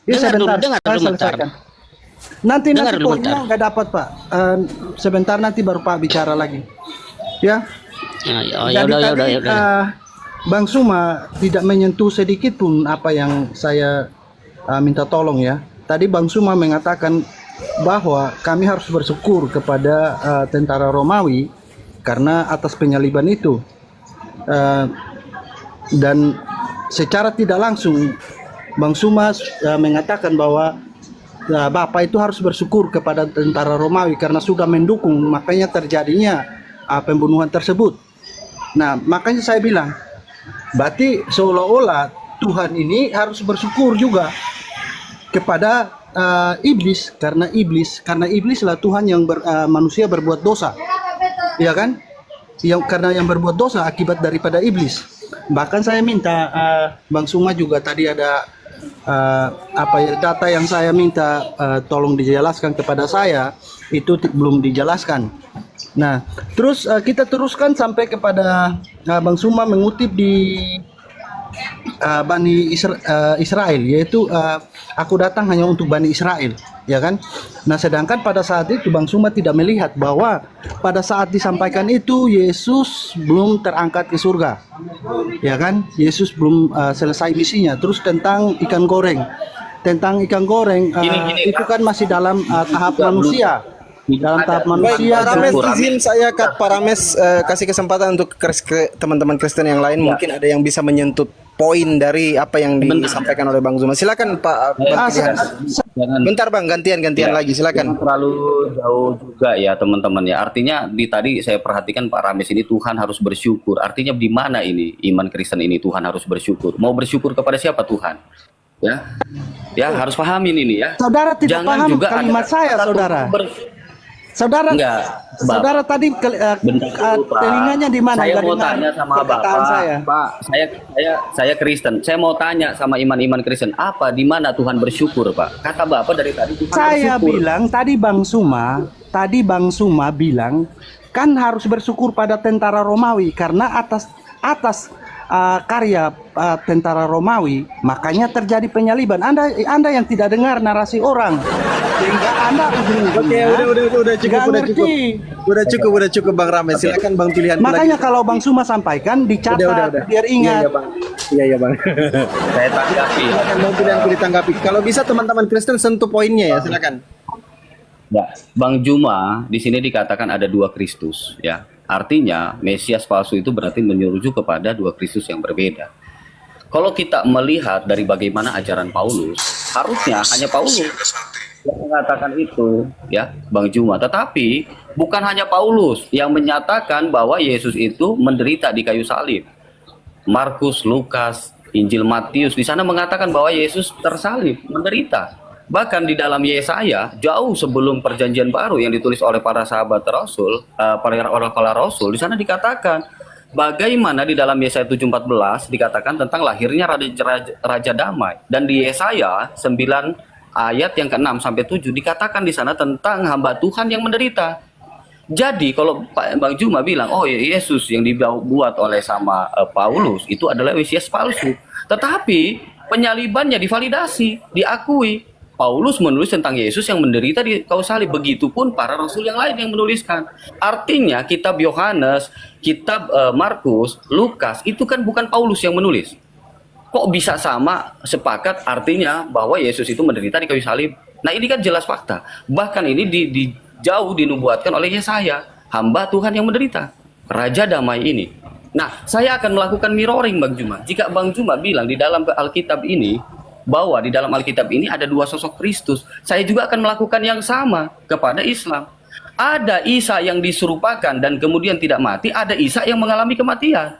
Ya Dengar dulu, sebentar, dengar saya dulu bentar. selesaikan. Nanti Dengar dulu poinnya bentar. nggak dapat Pak. Sebentar nanti baru Pak bicara lagi. Ya. Nah, Jadi ya tadi udah, ya udah. Bang Suma tidak menyentuh sedikit pun apa yang saya minta tolong ya. Tadi Bang Suma mengatakan bahwa kami harus bersyukur kepada tentara Romawi karena atas penyaliban itu. Eh, dan secara tidak langsung Bang Suma mengatakan bahwa Bapak itu harus bersyukur kepada tentara Romawi karena sudah mendukung, makanya terjadinya pembunuhan tersebut. Nah, makanya saya bilang, berarti seolah-olah Tuhan ini harus bersyukur juga kepada iblis karena iblislah Tuhan yang manusia berbuat dosa, ya kan? Karena yang berbuat dosa akibat daripada iblis. Bahkan saya minta Bang Suma juga tadi ada data yang saya minta tolong dijelaskan kepada saya itu belum dijelaskan. Nah, terus kita teruskan sampai kepada Bang Suma mengutip di Israel, yaitu aku datang hanya untuk Bani Israel, ya kan? Nah, sedangkan pada saat itu Bang Suma tidak melihat bahwa pada saat disampaikan itu Yesus belum terangkat ke surga, ya kan? Yesus belum selesai misinya. Terus tentang ikan goreng, itu kan masih dalam tahap manusia. Dalam tahap Baik, manusia. Pak Rames, dan- izin saya Pak Rames kasih kesempatan untuk teman-teman Kristen yang lain, mungkin ada yang bisa menyentuh poin dari apa yang disampaikan oleh Bang Zuma. Silakan Pak. Jangan Bentar Bang, gantian lagi, silakan. jangan terlalu jauh juga ya teman-teman ya. Artinya tadi saya perhatikan Pak Rames ini Tuhan harus bersyukur. Artinya di mana ini iman Kristen ini Tuhan harus bersyukur. Mau bersyukur kepada siapa Tuhan? Ya, ya harus pahamin ini ya. Saudara tidak Jangan paham juga kalimat ada saya, satu saudara. Enggak, Bab. Saudara tadi Bentar dulu, Pak. telinganya di mana? Saya Nggak mau dengar tanya sama perkataan Bapak. saya. Pak, saya Kristen. Saya mau tanya sama iman-iman Kristen, apa di mana Tuhan bersyukur, Pak? Kata Bapak dari tadi Tuhan Saya bersyukur. bilang tadi Bang Suma bilang kan harus bersyukur pada tentara Romawi karena atas karya tentara Romawi makanya terjadi penyaliban. Anda yang tidak dengar narasi orang sehingga Anda Oke, udah cukup Bang Rames. Silakan Bang pilihan. Makanya kalau Bang Suma sampaikan dicatat biar ingat. Iya Bang. Saya tanggapi. Silakan Bang pilihanku ditanggapi. Kalau bisa teman-teman Kristen sentuh poinnya ya, silakan. Ya, Bang Juma di sini dikatakan ada dua Kristus, ya. Artinya Mesias palsu itu berarti menyuruh kepada dua Kristus yang berbeda. Kalau kita melihat dari bagaimana ajaran Paulus, harusnya hanya Paulus yang mengatakan itu, ya, Bang Juma. Tetapi bukan hanya Paulus yang menyatakan bahwa Yesus itu menderita di kayu salib. Markus, Lukas, Injil Matius di sana mengatakan bahwa Yesus tersalib, menderita. Bahkan di dalam Yesaya, jauh sebelum perjanjian baru yang ditulis oleh para sahabat Rasul, para Rasul, di sana dikatakan bagaimana di dalam Yesaya 7:14 dikatakan tentang lahirnya Raja Damai. Dan di Yesaya 9 ayat yang ke-6 sampai 7 dikatakan di sana tentang hamba Tuhan yang menderita. Jadi kalau Bang Juma bilang, oh ya Yesus yang dibuat oleh sama Paulus itu adalah Mesias palsu. Tetapi penyalibannya divalidasi, diakui. Paulus menulis tentang Yesus yang menderita di kayu salib. Begitupun para rasul yang lain yang menuliskan. Artinya kitab Yohanes, kitab Markus, Lukas itu kan bukan Paulus yang menulis. Kok bisa sama sepakat artinya bahwa Yesus itu menderita di kayu salib? Nah ini kan jelas fakta. Bahkan ini jauh dinubuatkan oleh Yesaya. Hamba Tuhan yang menderita. Raja damai ini. Nah saya akan melakukan mirroring Bang Juma. Jika Bang Juma bilang di dalam Alkitab ini, bahwa di dalam Alkitab ini ada dua sosok Kristus, saya juga akan melakukan yang sama kepada Islam. Ada Isa yang diserupakan dan kemudian tidak mati, ada Isa yang mengalami kematian.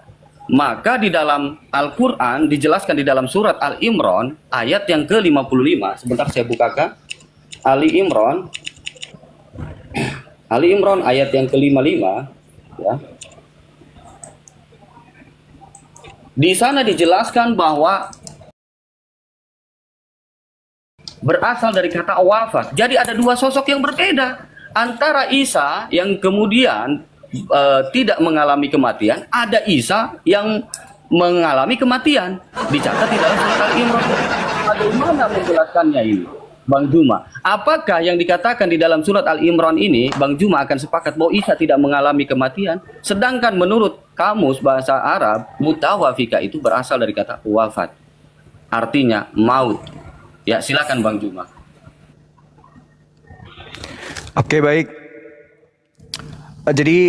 Maka di dalam Al-Quran dijelaskan di dalam surat Al-Imran ayat yang ke-55. Sebentar saya bukakan. Ali Imran ayat yang ke-55 ya. Di sana dijelaskan bahwa berasal dari kata wafat. Jadi ada dua sosok yang berbeda. Antara Isa yang kemudian tidak mengalami kematian, ada Isa yang mengalami kematian. Dicatat di dalam surat Al-Imran. Bagaimana menjelaskannya ini, Bang Juma? Apakah yang dikatakan di dalam surat Al-Imran ini, Bang Juma akan sepakat bahwa Isa tidak mengalami kematian? Sedangkan menurut kamus bahasa Arab, mutawafika itu berasal dari kata wafat. Artinya maut. Ya, silakan Bang Juma. Oke, baik. Jadi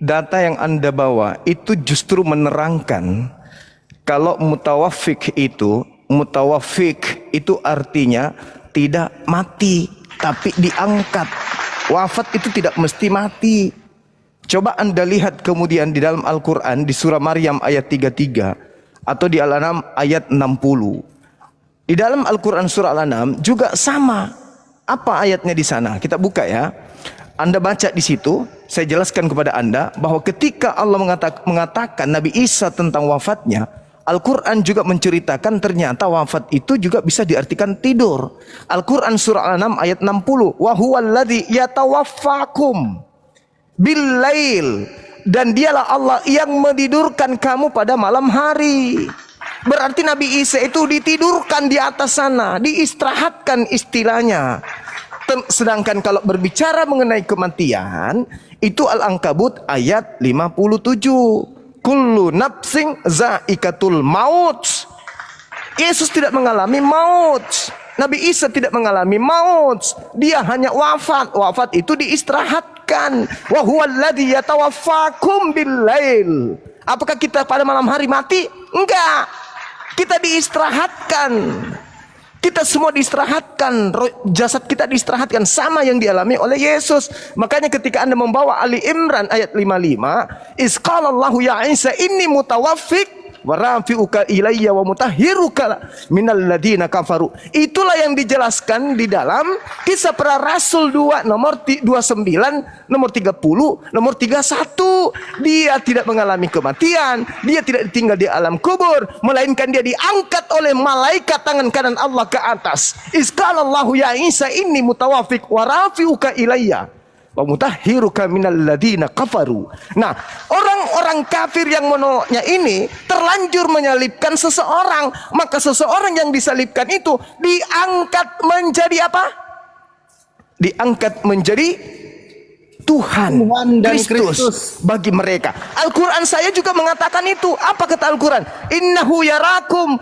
data yang Anda bawa itu justru menerangkan kalau mutawafik itu artinya tidak mati tapi diangkat. Wafat itu tidak mesti mati. Coba Anda lihat kemudian di dalam Al-Quran di surah Maryam ayat 33 atau di Al-An'am ayat 60. Di dalam Al-Quran surah Al-An'am juga sama. Apa ayatnya di sana? Kita buka ya. Anda baca di situ, saya jelaskan kepada Anda bahwa ketika Allah mengatakan Nabi Isa tentang wafatnya, Al-Quran juga menceritakan ternyata wafat itu juga bisa diartikan tidur. Al-Quran surah Al-An'am ayat 60. Wa huwallazi yatawaffakum bil-lail, dan dialah Allah yang menidurkan kamu pada malam hari. Berarti Nabi Isa itu ditidurkan di atas sana, diistirahatkan istilahnya. Sedangkan kalau berbicara mengenai kematian, itu Al-Ankabut ayat 57. Kullu nafsin zaikatul maut. Yesus tidak mengalami maut. Nabi Isa tidak mengalami maut. Dia hanya wafat. Wafat itu diistirahatkan. Wa huwallazi yatawaffakum bil-lail. Apakah kita pada malam hari mati? Enggak. Kita diistirahatkan. Kita semua diistirahatkan, jasad kita diistirahatkan sama yang dialami oleh Yesus. Makanya ketika Anda membawa Ali Imran ayat 55, Isqalallahu ya Isa inni mutawaffik wa rafi'uka ilayya wa mutahhiruka minal ladina kafaru. Itulah yang dijelaskan di dalam Kisah Para Rasul 2 nomor 29, nomor 30, nomor 31. Dia tidak mengalami kematian, dia tidak ditinggal di alam kubur, melainkan dia diangkat oleh malaikat tangan kanan Allah ke atas. Isqalallahu ya Isa inni mutawaffik wa rafi'uka ilayya wa mutahhiruka minal ladina kafaru. Nah, orang-orang kafir yang menolaknya ini terlanjur menyalibkan seseorang, maka seseorang yang disalibkan itu diangkat menjadi apa? Diangkat menjadi Tuhan dan Kristus bagi mereka. Al-Quran saya juga mengatakan itu. Apa kata Al-Quran? Innahu yarakum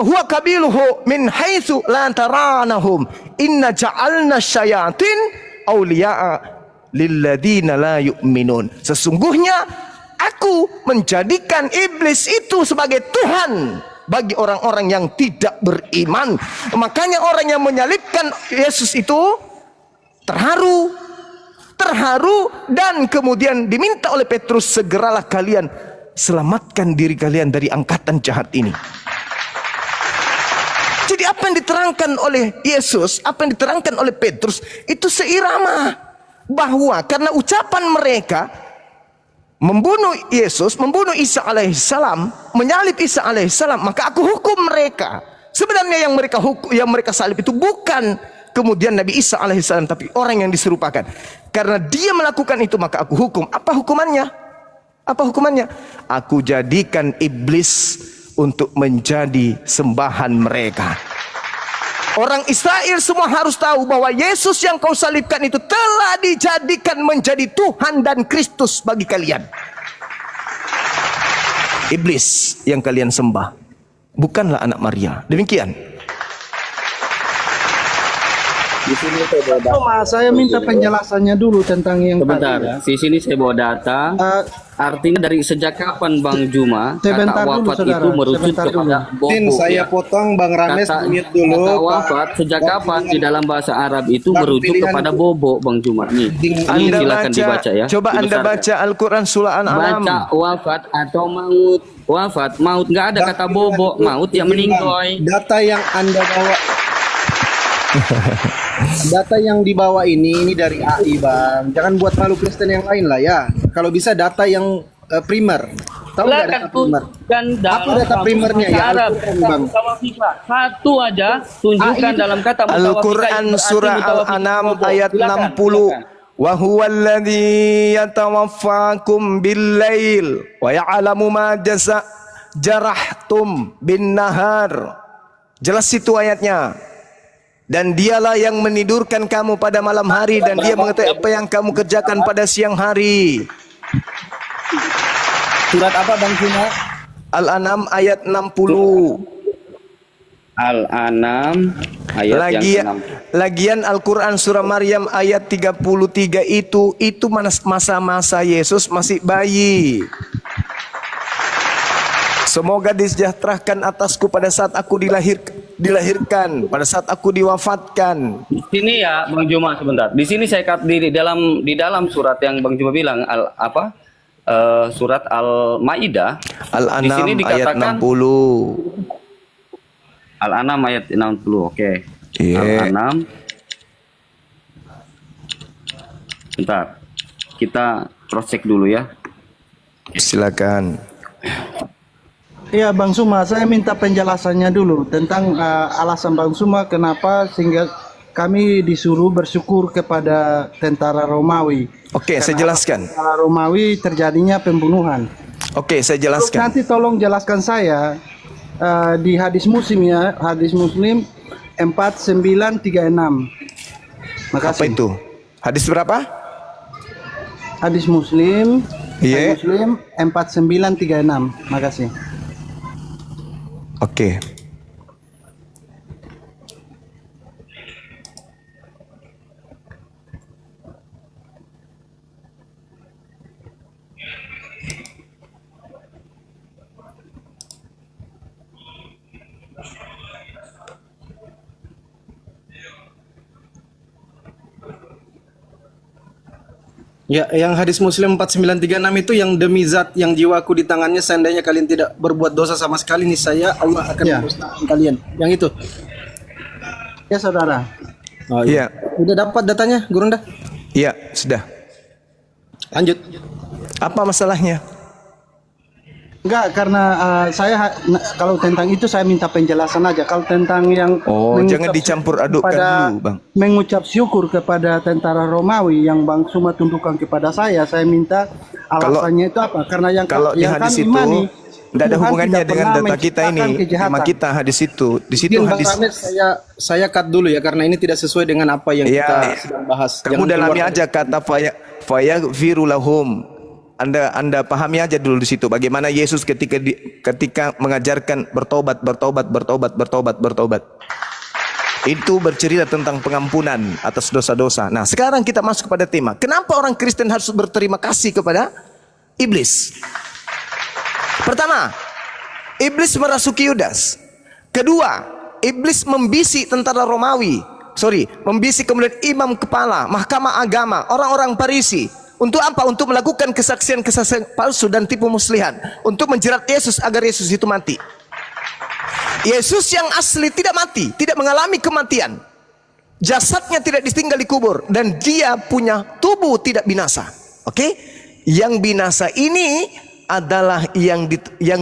huwa kabiluhu min haitsu la taranahum inna ja'alna syayatin awliya'a lilladina la yu'minun. Sesungguhnya aku menjadikan iblis itu sebagai Tuhan bagi orang-orang yang tidak beriman. Makanya orang yang menyalibkan Yesus itu terharu dan kemudian diminta oleh Petrus, segeralah kalian selamatkan diri kalian dari angkatan jahat ini. Jadi apa yang diterangkan oleh Yesus, apa yang diterangkan oleh Petrus itu seirama. Bahwa karena ucapan mereka membunuh Yesus, membunuh Isa alaihissalam, menyalib Isa alaihissalam, maka aku hukum mereka. Sebenarnya yang mereka salib itu bukan kemudian Nabi Isa alaihissalam, tapi orang yang diserupakan. Karena dia melakukan itu, maka aku hukum. Apa hukumannya? Apa hukumannya? Aku jadikan iblis untuk menjadi sembahan mereka. Orang Israel semua harus tahu bahwa Yesus yang kau salibkan itu telah dijadikan menjadi Tuhan dan Kristus bagi kalian. Iblis yang kalian sembah bukanlah anak Maria. Demikian. Di sini saya bawa data. Mas, saya minta penjelasannya dulu tentang yang Sebentar, tadi ya. di sini saya bawa data. Artinya dari sejak kapan Bang Juma kata wafat saudara. itu merujuk kepada bobo? Saya potong Bang Rames mute dulu. Kata wafat sejak kapan di dalam bahasa Arab itu merujuk kepada bobo, Bang Juma. Nih, ini silakan dibaca ya. Coba Anda baca Al-Quran surah Al-An'am. Baca wafat atau maut. Wafat, maut, nggak ada kata bobo. Maut yang meninggoy. Data yang Anda bawa data yang dibawa ini dari AI, Bang. Jangan buat malu Kristen yang lain lah ya. Kalau bisa data yang primer. Tahu nggak data primer? Apa data primernya ya? Arab, Bang. satu aja tunjukkan dalam kata Al-Quran surah Al-An'am ayat 60. Wa huwallazi yatawaffakum bil-lail wa ya'lamu ma jarahtum bin-nahar. Jelas itu ayatnya. Dan dialah yang menidurkan kamu pada malam hari, dan dia mengetahui apa yang kamu kerjakan pada siang hari. Surat apa Bang Juma? Al-An'am ayat 60. Al-An'am ayat yang Lagian Al-Quran surah Maryam ayat 33 itu masa-masa Yesus masih bayi. Semoga disejahterakan atasku pada saat aku dilahirkan, pada saat aku diwafatkan. Di sini ya Bang Juma sebentar. Di sini saya di dalam surat yang Bang Juma bilang surat Al-Maidah. Di sini Al-An'am ayat dikatakan 60. Al-An'am ayat 60. Oke. Iya. Al-An'am. Bentar. Kita cross check dulu ya. Silakan. Iya Bang Suma, saya minta penjelasannya dulu tentang alasan Bang Suma kenapa sehingga kami disuruh bersyukur kepada tentara Romawi. Oke, saya jelaskan. Tentara Romawi terjadinya pembunuhan. Oke, saya Terus jelaskan. nanti tolong jelaskan saya di hadis Muslim ya, hadis Muslim 4936. Makasih. Apa itu? Hadis berapa? Hadis Muslim, Iya. hadis Muslim 4936. Makasih. Oke. Ya, yang hadis Muslim 4936 itu yang demi zat yang jiwaku di tangannya, seandainya kalian tidak berbuat dosa sama sekali, niscaya Allah akan Ya. memusnahkan kalian. Yang itu. Ya saudara. Oh, Iya. Udah dapat datanya, Gurunda? Iya, sudah. Lanjut. Apa masalahnya? Enggak, karena kalau tentang itu saya minta penjelasan aja. Kalau tentang yang Oh, mengucap jangan dicampur adukkan kepada- dulu, Bang. mengucap syukur kepada tentara Romawi yang Bang Suma tundukkan kepada saya minta alasannya itu apa? Karena Kalau di yang hadis kami itu imani, tidak ada Tuhan hubungannya tidak dengan pernah data kita ini. menciptakan kejahatan. Tema kita hadis itu. Di situ Mungkin Bang hadis. Rames, saya cut dulu ya, karena ini tidak sesuai dengan apa yang Iya. kita sedang bahas. Kamu Jangan dalami keluar. aja kata fayaghfiru lahum. Anda pahami aja dulu di situ bagaimana Yesus ketika mengajarkan bertobat. Itu bercerita tentang pengampunan atas dosa-dosa. Nah, sekarang kita masuk kepada tema. Kenapa orang Kristen harus berterima kasih kepada iblis? Pertama, iblis merasuki Yudas. Kedua, iblis membisi tentara Romawi. Membisi kemudian imam kepala, mahkamah agama, orang-orang Farisi. Untuk apa? Untuk melakukan kesaksian-kesaksian palsu dan tipu muslihat. Untuk menjerat Yesus agar Yesus itu mati. Yesus yang asli tidak mati, tidak mengalami kematian. Jasadnya tidak ditinggal di kubur. Dan dia punya tubuh tidak binasa. Oke? Yang binasa ini adalah yang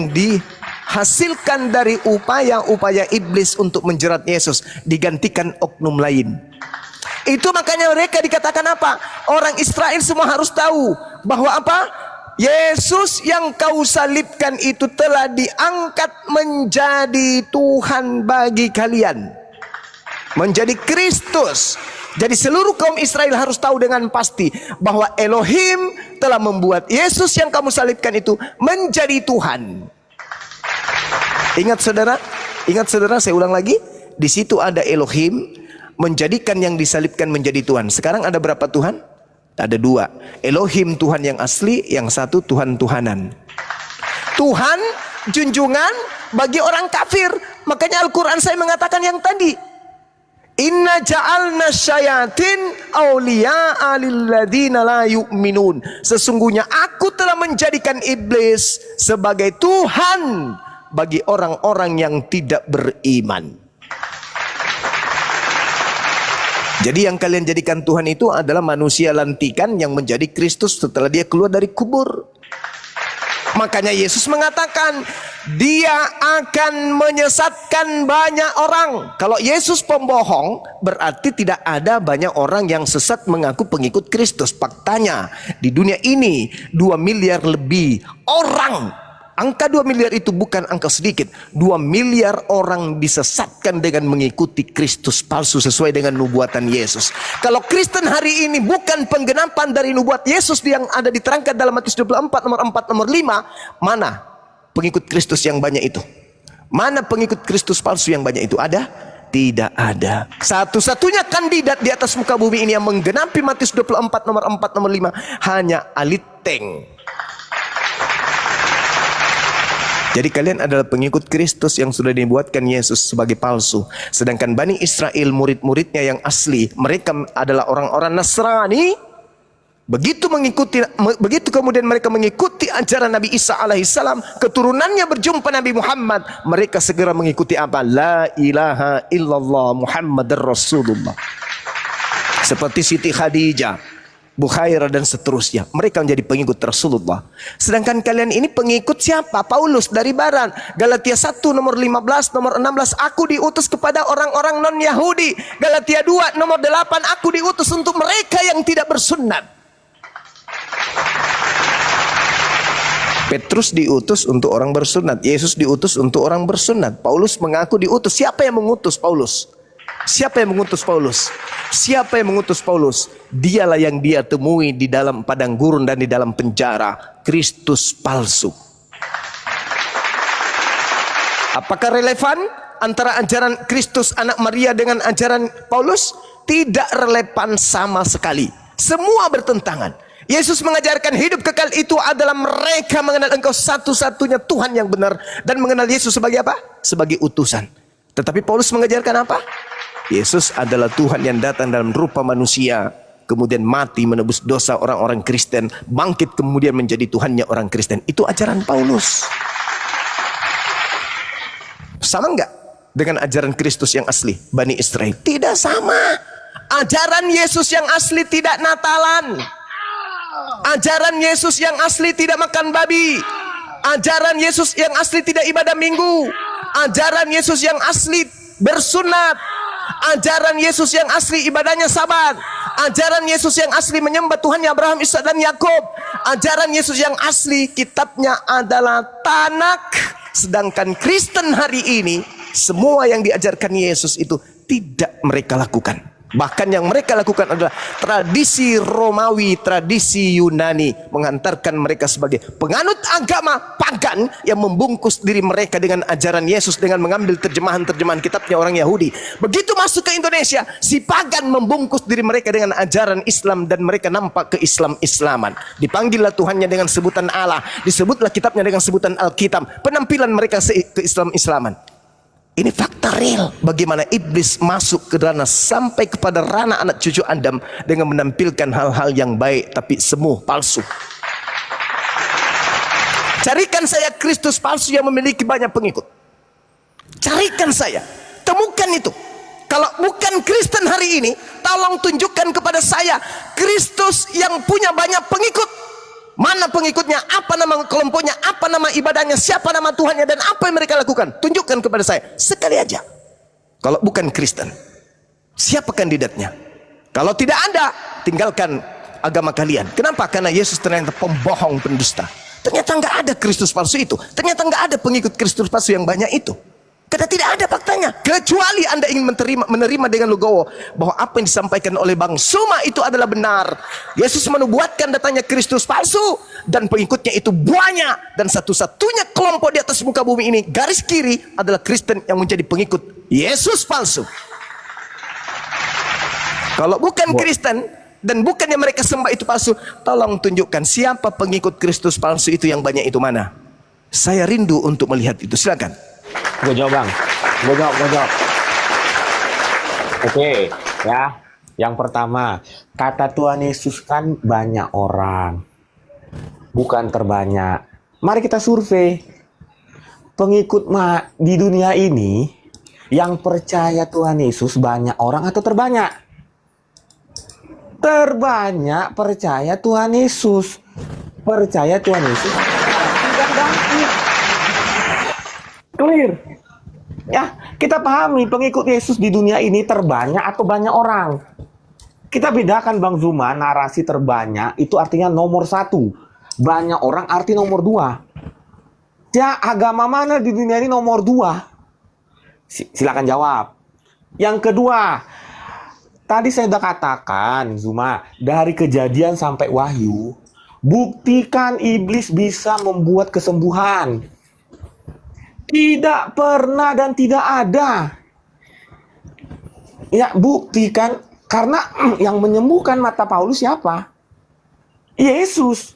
dihasilkan dari upaya-upaya iblis untuk menjerat Yesus. Digantikan oknum lain. Itu makanya mereka dikatakan apa? Orang Israel semua harus tahu bahwa apa? Yesus yang kau salibkan itu telah diangkat menjadi Tuhan bagi kalian. Menjadi Kristus. Jadi seluruh kaum Israel harus tahu dengan pasti bahwa Elohim telah membuat Yesus yang kamu salibkan itu menjadi Tuhan. Ingat saudara, saya ulang lagi. Di situ ada Elohim menjadikan yang disalibkan menjadi Tuhan. Sekarang ada berapa Tuhan? Ada dua. Elohim Tuhan yang asli, yang satu Tuhan-Tuhanan. Tuhan junjungan bagi orang kafir. Makanya Al-Quran saya mengatakan yang tadi. Inna ja'alna syayatin awliya'a lilladzina la yu'minun. Sesungguhnya aku telah menjadikan iblis sebagai Tuhan bagi orang-orang yang tidak beriman. Jadi yang kalian jadikan Tuhan itu adalah manusia lantikan yang menjadi Kristus setelah dia keluar dari kubur. Makanya Yesus mengatakan dia akan menyesatkan banyak orang. Kalau Yesus pembohong, berarti tidak ada banyak orang yang sesat mengaku pengikut Kristus. Faktanya di dunia ini 2 miliar lebih orang Angka 2 miliar itu bukan angka sedikit. 2 miliar orang disesatkan dengan mengikuti Kristus palsu sesuai dengan nubuatan Yesus. Kalau Kristen hari ini bukan penggenapan dari nubuat Yesus yang ada diterangkan dalam Matius 24 nomor 4 nomor 5, mana pengikut Kristus yang banyak itu? Mana pengikut Kristus palsu yang banyak itu? Ada? Tidak ada. Satu-satunya kandidat di atas muka bumi ini yang menggenapi Matius 24 nomor 4 nomor 5 hanya Aliteng. Jadi kalian adalah pengikut Kristus yang sudah dibuatkan Yesus sebagai palsu. Sedangkan Bani Israel, murid-muridnya yang asli, mereka adalah orang-orang Nasrani. Begitu kemudian mereka mengikuti ajaran Nabi Isa alaihissalam, keturunannya berjumpa Nabi Muhammad, mereka segera mengikuti apa? La ilaha illallah Muhammadar Rasulullah. Seperti Siti Khadijah, Bukhairah dan seterusnya, mereka menjadi pengikut Rasulullah. Sedangkan kalian ini pengikut siapa? Paulus dari barat. Galatia 1 nomor 15 nomor 16, aku diutus kepada orang-orang non Yahudi. Galatia 2 nomor 8, aku diutus untuk mereka yang tidak bersunat. Petrus diutus untuk orang bersunat, Yesus diutus untuk orang bersunat. Paulus mengaku diutus. Siapa yang mengutus Paulus? Siapa yang mengutus Paulus? Siapa yang mengutus Paulus? Dialah yang dia temui di dalam padang gurun dan di dalam penjara. Kristus palsu. Apakah relevan antara ajaran Kristus anak Maria dengan ajaran Paulus? Tidak relevan sama sekali. Semua bertentangan. Yesus mengajarkan hidup kekal itu adalah mereka mengenal Engkau satu-satunya Tuhan yang benar dan mengenal Yesus sebagai apa? Sebagai utusan. Tetapi Paulus mengajarkan apa? Yesus adalah Tuhan yang datang dalam rupa manusia, kemudian mati menebus dosa orang-orang Kristen, bangkit kemudian menjadi Tuhannya orang Kristen. Itu ajaran Paulus. Sama enggak dengan ajaran Kristus yang asli Bani Israel? Tidak sama. Ajaran Yesus yang asli tidak Natalan. Ajaran Yesus yang asli tidak makan babi. Ajaran Yesus yang asli tidak ibadah minggu. Ajaran Yesus yang asli bersunat. Ajaran Yesus yang asli ibadahnya sabat. Ajaran Yesus yang asli menyembah Tuhannya Abraham, Ishak dan Yakub. Ajaran Yesus yang asli kitabnya adalah Tanak. Sedangkan Kristen hari ini, semua yang diajarkan Yesus itu tidak mereka lakukan. Bahkan yang mereka lakukan adalah tradisi Romawi, tradisi Yunani, menghantarkan mereka sebagai penganut agama pagan yang membungkus diri mereka dengan ajaran Yesus dengan mengambil terjemahan-terjemahan kitabnya orang Yahudi. Begitu masuk ke Indonesia, si pagan membungkus diri mereka dengan ajaran Islam dan mereka nampak ke Islam-Islaman. Dipanggillah Tuhannya dengan sebutan Allah, disebutlah kitabnya dengan sebutan Alkitab. Penampilan mereka ke Islam-Islaman. Ini fakta real bagaimana iblis masuk ke ranah sampai kepada ranah anak cucu Adam dengan menampilkan hal-hal yang baik tapi semu palsu. Carikan saya Kristus palsu yang memiliki banyak pengikut. Carikan saya, temukan itu. Kalau bukan Kristen hari ini, tolong tunjukkan kepada saya Kristus yang punya banyak pengikut. Mana pengikutnya, apa nama kelompoknya, apa nama ibadahnya, siapa nama Tuhannya, dan apa yang mereka lakukan. Tunjukkan kepada saya, sekali aja. Kalau bukan Kristen, siapa kandidatnya? Kalau tidak ada, tinggalkan agama kalian. Kenapa? Karena Yesus ternyata pembohong, pendusta. Ternyata nggak ada Kristus palsu itu. Ternyata nggak ada pengikut Kristus palsu yang banyak itu. Karena tidak ada faktanya. Kecuali Anda ingin menerima dengan legowo bahwa apa yang disampaikan oleh Bang Suma itu adalah benar. Yesus menubuatkan datangnya Kristus palsu dan pengikutnya itu banyak. Dan satu-satunya kelompok di atas muka bumi ini, garis kiri, adalah Kristen yang menjadi pengikut Yesus palsu. Kalau bukan Kristen dan bukan yang mereka sembah itu palsu, tolong tunjukkan siapa pengikut Kristus palsu itu yang banyak itu mana. Saya rindu untuk melihat itu. Silakan. Gue jawab bang, gue jawab. Oke, ya. Yang pertama, kata Tuhan Yesus kan banyak orang, bukan terbanyak. Mari kita survei pengikut di dunia ini yang percaya Tuhan Yesus banyak orang atau terbanyak? Terbanyak percaya Tuhan Yesus. Percaya Tuhan Yesus tidak bangkit. Clear. Ya, kita pahami pengikut Yesus di dunia ini terbanyak atau banyak orang. Kita bedakan Bang Zuma, narasi terbanyak itu artinya nomor 1. Banyak orang arti nomor 2. Ya, agama mana di dunia ini nomor 2? Silakan jawab. Yang kedua, tadi saya sudah katakan, Zuma, dari Kejadian sampai Wahyu, buktikan iblis bisa membuat kesembuhan. Tidak pernah dan tidak ada. Ya, buktikan. Karena yang menyembuhkan mata Paulus siapa? Yesus.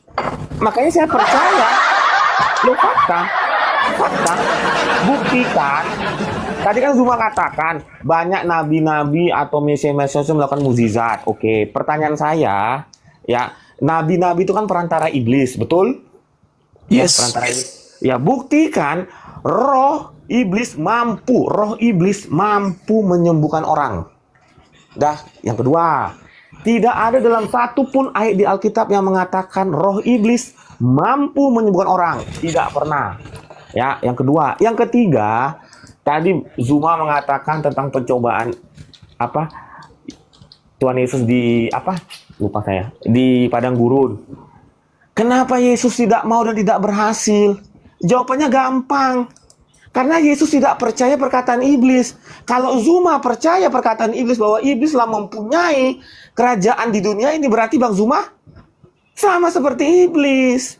Makanya saya percaya. Lo fakta. Buktikan. Tadi kan Zuma katakan banyak nabi-nabi atau mesias-mesias yang melakukan mukjizat. Oke, pertanyaan saya, ya, nabi-nabi itu kan perantara iblis, betul? Yes. Perantara iblis. Ya, buktikan roh iblis mampu menyembuhkan orang. Dah, yang kedua, tidak ada dalam satu pun ayat di Alkitab yang mengatakan roh iblis mampu menyembuhkan orang. Tidak pernah. Ya, yang kedua. Yang ketiga, tadi Zuma mengatakan tentang pencobaan Tuhan Yesus lupa saya, di padang gurun. Kenapa Yesus tidak mau dan tidak berhasil? Jawabannya gampang. Karena Yesus tidak percaya perkataan iblis. Kalau Zuma percaya perkataan iblis bahwa iblislah mempunyai kerajaan di dunia ini, berarti Bang Zuma sama seperti iblis.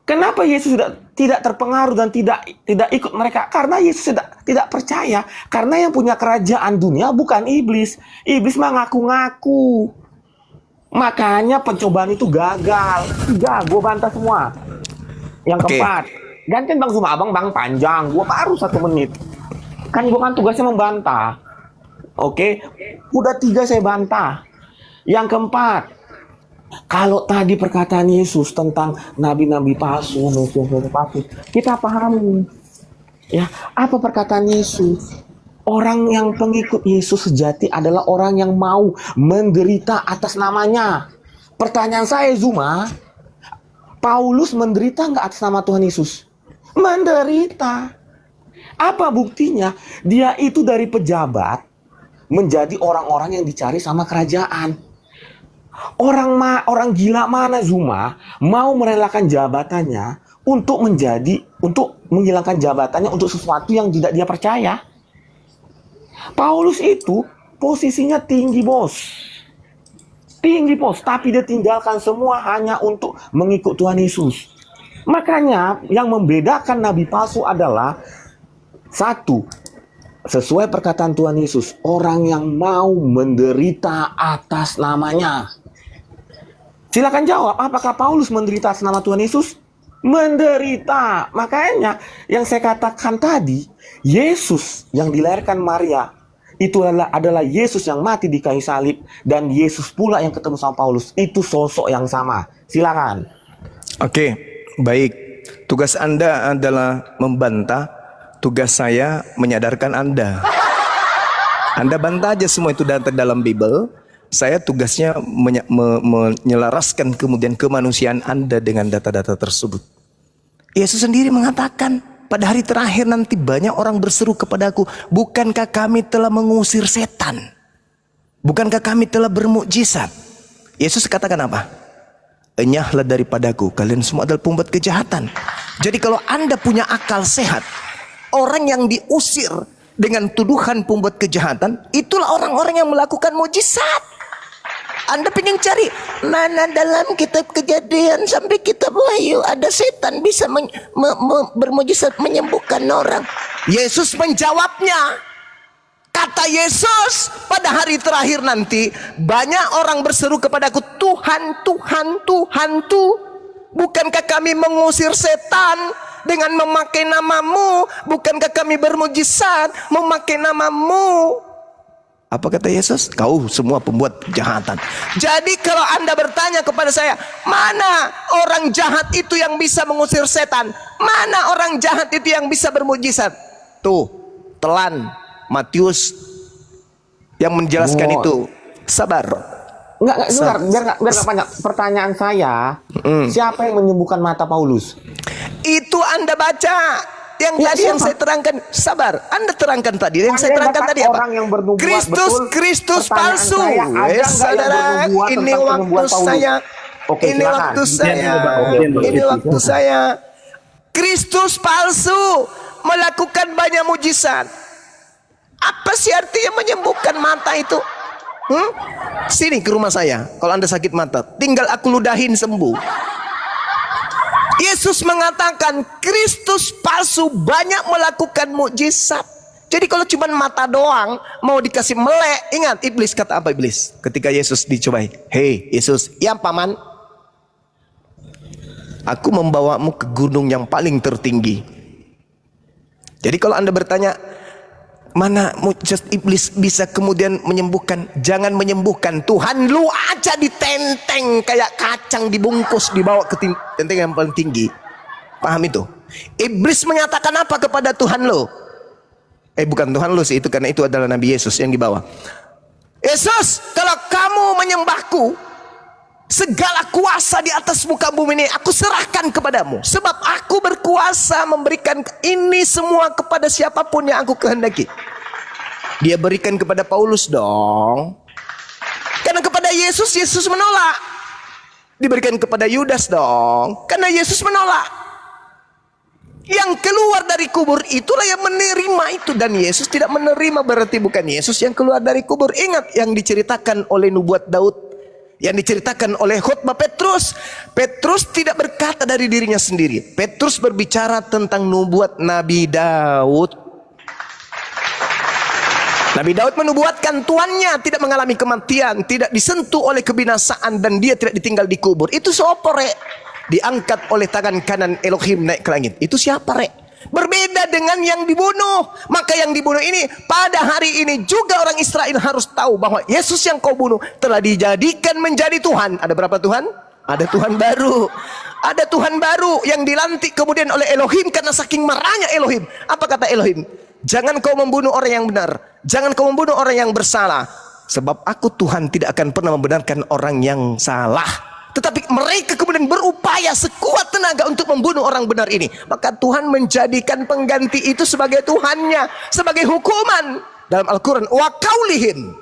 Kenapa Yesus tidak terpengaruh dan tidak ikut mereka? Karena Yesus tidak percaya. Karena yang punya kerajaan dunia bukan iblis. Iblis mah ngaku-ngaku. Makanya pencobaan itu gagal. Gue bantah semua. Yang keempat, gantian Bang Zuma, Bang panjang. Gue baru 1 menit. Kan gue kan tugasnya membantah. Oke, udah 3 saya bantah. Yang keempat, kalau tadi perkataan Yesus tentang nabi-nabi palsu, mesias-mesias palsu, kita pahami. Ya, apa perkataan Yesus? Orang yang pengikut Yesus sejati adalah orang yang mau menderita atas namanya. Pertanyaan saya, Zuma, Paulus menderita nggak atas nama Tuhan Yesus? Menderita. Apa buktinya? Dia itu dari pejabat menjadi orang-orang yang dicari sama kerajaan. Orang gila mana, Zuma, mau merelakan jabatannya untuk menghilangkan jabatannya untuk sesuatu yang tidak dia percaya? Paulus itu posisinya tinggi, bos, tapi dia tinggalkan semua hanya untuk mengikut Tuhan Yesus. Makanya yang membedakan nabi palsu adalah satu, sesuai perkataan Tuhan Yesus, orang yang mau menderita atas namanya. Silakan jawab, apakah Paulus menderita atas nama Tuhan Yesus? Menderita. Makanya yang saya katakan tadi, Yesus yang dilahirkan Maria, itu adalah Yesus yang mati di kayu salib, dan Yesus pula yang ketemu sama Paulus. Itu sosok yang sama. Silakan. Oke, baik. Tugas Anda adalah membantah. Tugas saya menyadarkan Anda. Anda bantah aja semua itu data dalam Bible. Saya tugasnya menyelaraskan kemudian kemanusiaan Anda dengan data-data tersebut. Yesus sendiri mengatakan, pada hari terakhir nanti banyak orang berseru kepadaku, bukankah kami telah mengusir setan? Bukankah kami telah bermukjizat? Yesus katakan apa? Enyahlah daripadaku, kalian semua adalah pembuat kejahatan. Jadi kalau Anda punya akal sehat, orang yang diusir dengan tuduhan pembuat kejahatan, itulah orang-orang yang melakukan mukjizat. Anda pengen cari mana dalam kitab Kejadian sampai kitab Wahyu ada setan bisa bermukjizat menyembuhkan orang. Yesus menjawabnya. Kata Yesus, pada hari terakhir nanti banyak orang berseru kepadaku, Tuhan, Tuhan, Tuhan, bukankah kami mengusir setan dengan memakai namamu? Bukankah kami bermukjizat memakai namamu? Apa kata Yesus? Kau semua pembuat kejahatan. Jadi kalau Anda bertanya kepada saya, mana orang jahat itu yang bisa mengusir setan? Mana orang jahat itu yang bisa bermukjizat? Tuh, telan Matius yang menjelaskan itu. Sabar. Enggak, biar nggak banyak. Pertanyaan saya, siapa yang menyembuhkan mata Paulus? Itu Anda baca. Yang tadi yang saya terangkan, sabar. Anda terangkan tadi. Yang saya terangkan tadi apa? Orang yang bernubuat, Kristus palsu. Saudara, ini waktu saya. Oke, ini waktu saya. Ini waktu saya. Kristus palsu melakukan banyak mujizat. Apa sih artinya menyembuhkan mata itu? Sini ke rumah saya. Kalau Anda sakit mata, tinggal aku ludahin sembuh. Yesus mengatakan Kristus palsu banyak melakukan mukjizat. Jadi kalau cuma mata doang mau dikasih melek, ingat iblis kata apa iblis ketika Yesus dicobai? Hei Yesus, ya paman, aku membawamu ke gunung yang paling tertinggi. Jadi kalau Anda bertanya, mana mujizat iblis bisa kemudian menyembuhkan? Jangan menyembuhkan, Tuhan lu aja ditenteng kayak kacang dibungkus dibawa ke tenteng yang paling tinggi. Paham itu? Iblis menyatakan apa kepada Tuhan lu? Bukan Tuhan lu sih itu, karena itu adalah Nabi Yesus yang dibawa. Yesus, kalau kamu menyembahku, segala kuasa di atas muka bumi ini aku serahkan kepadamu, sebab aku berkuasa memberikan ini semua kepada siapapun yang aku kehendaki. Dia berikan kepada Paulus dong, karena kepada Yesus, Yesus menolak. Diberikan kepada Yudas dong, karena Yesus menolak. Yang keluar dari kubur itulah yang menerima itu, dan Yesus tidak menerima berarti bukan Yesus yang keluar dari kubur. Ingat yang diceritakan oleh nubuat Daud, yang diceritakan oleh khotbah Petrus. Petrus tidak berkata dari dirinya sendiri. Petrus berbicara tentang nubuat Nabi Daud. Nabi Daud menubuatkan tuannya tidak mengalami kematian, tidak disentuh oleh kebinasaan, dan dia tidak ditinggal di kubur. Itu sopore, diangkat oleh tangan kanan Elohim naik ke langit. Itu siapa rek? Berbeda dengan yang dibunuh. Maka yang dibunuh ini pada hari ini juga orang Israel harus tahu bahwa Yesus yang kau bunuh telah dijadikan menjadi Tuhan. Ada berapa Tuhan? Ada Tuhan baru. Ada Tuhan baru yang dilantik kemudian oleh Elohim karena saking marahnya Elohim. Apa kata Elohim? Jangan kau membunuh orang yang benar, jangan kau membunuh orang yang bersalah, sebab aku Tuhan tidak akan pernah membenarkan orang yang salah. Tetapi mereka kemudian berupaya sekuat tenaga untuk membunuh orang benar ini. Maka Tuhan menjadikan pengganti itu sebagai Tuhannya, sebagai hukuman. Dalam Al-Quran, wa qaulihim,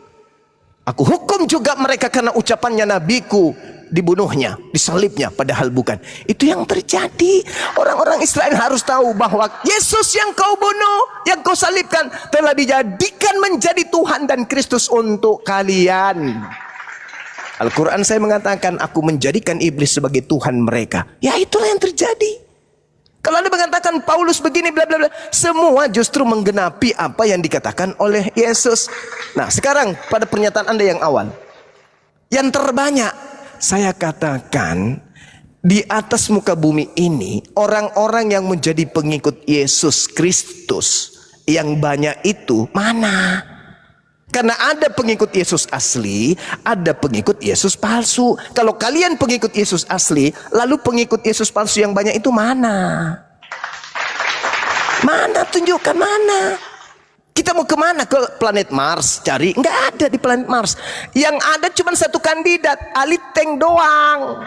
aku hukum juga mereka karena ucapannya nabiku dibunuhnya, disalibnya, padahal bukan. Itu yang terjadi. Orang-orang Israel harus tahu bahwa Yesus yang kau bunuh, yang kau salibkan, telah dijadikan menjadi Tuhan dan Kristus untuk kalian. Al-Quran saya mengatakan aku menjadikan iblis sebagai Tuhan mereka. Ya itulah yang terjadi. Kalau Anda mengatakan Paulus begini bla bla bla, semua justru menggenapi apa yang dikatakan oleh Yesus. Nah sekarang pada pernyataan Anda yang awal, yang terbanyak saya katakan di atas muka bumi ini, orang-orang yang menjadi pengikut Yesus Kristus yang banyak itu mana? Karena ada pengikut Yesus asli, ada pengikut Yesus palsu. Kalau kalian pengikut Yesus asli, lalu pengikut Yesus palsu yang banyak itu mana? Mana? Tunjukkan mana? Kita mau kemana? Ke planet Mars cari? Nggak ada di planet Mars. Yang ada cuma satu kandidat, Ali Teng doang.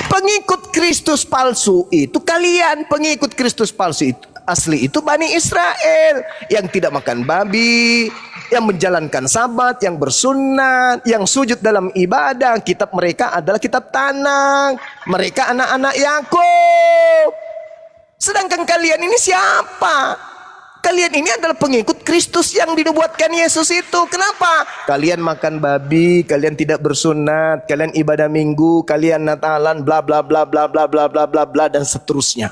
Pengikut Kristus palsu itu kalian, pengikut Kristus palsu itu asli itu Bani Israel yang tidak makan babi, yang menjalankan sabat, yang bersunat, yang sujud dalam ibadah. Kitab mereka adalah kitab Tanakh. Mereka anak-anak Yakub. Sedangkan kalian ini siapa? Kalian ini adalah pengikut Kristus yang dinubuatkan Yesus itu. Kenapa? Kalian makan babi, kalian tidak bersunat, kalian ibadah minggu, kalian Natalan, bla bla bla bla bla bla bla bla bla dan seterusnya.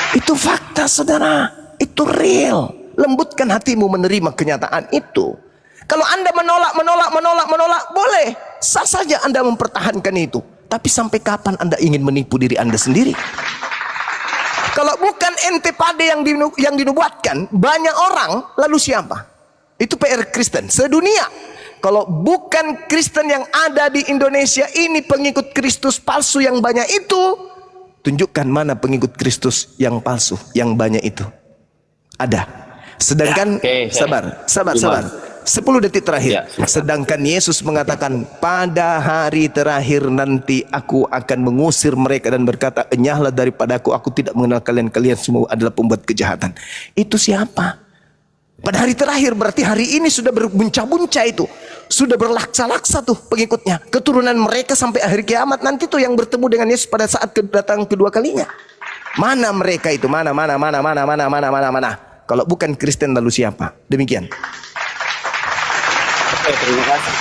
Itu fakta saudara, itu real. Lembutkan hatimu menerima kenyataan itu. Kalau Anda menolak, boleh. Sah saja Anda mempertahankan itu. Tapi sampai kapan Anda ingin menipu diri Anda sendiri? Kalau bukan ente pade yang dinubuatkan, banyak orang, lalu siapa? Itu PR Kristen sedunia. Kalau bukan Kristen yang ada di Indonesia ini, pengikut Kristus palsu yang banyak itu, tunjukkan mana pengikut Kristus yang palsu yang banyak itu. Ada. Sedangkan sabar. 10 detik terakhir. Sedangkan Yesus mengatakan pada hari terakhir nanti aku akan mengusir mereka dan berkata, enyahlah daripadaku, aku tidak mengenal kalian, kalian semua adalah pembuat kejahatan. Itu siapa? Pada hari terakhir berarti hari ini sudah berbuncah-buncah itu. Sudah berlaksa-laksa tuh pengikutnya. Keturunan mereka sampai akhir kiamat nanti tuh yang bertemu dengan Yesus pada saat kedatangan kedua kalinya. Mana mereka itu? Mana? Kalau bukan Kristen lalu siapa? Demikian. Oke, terima kasih.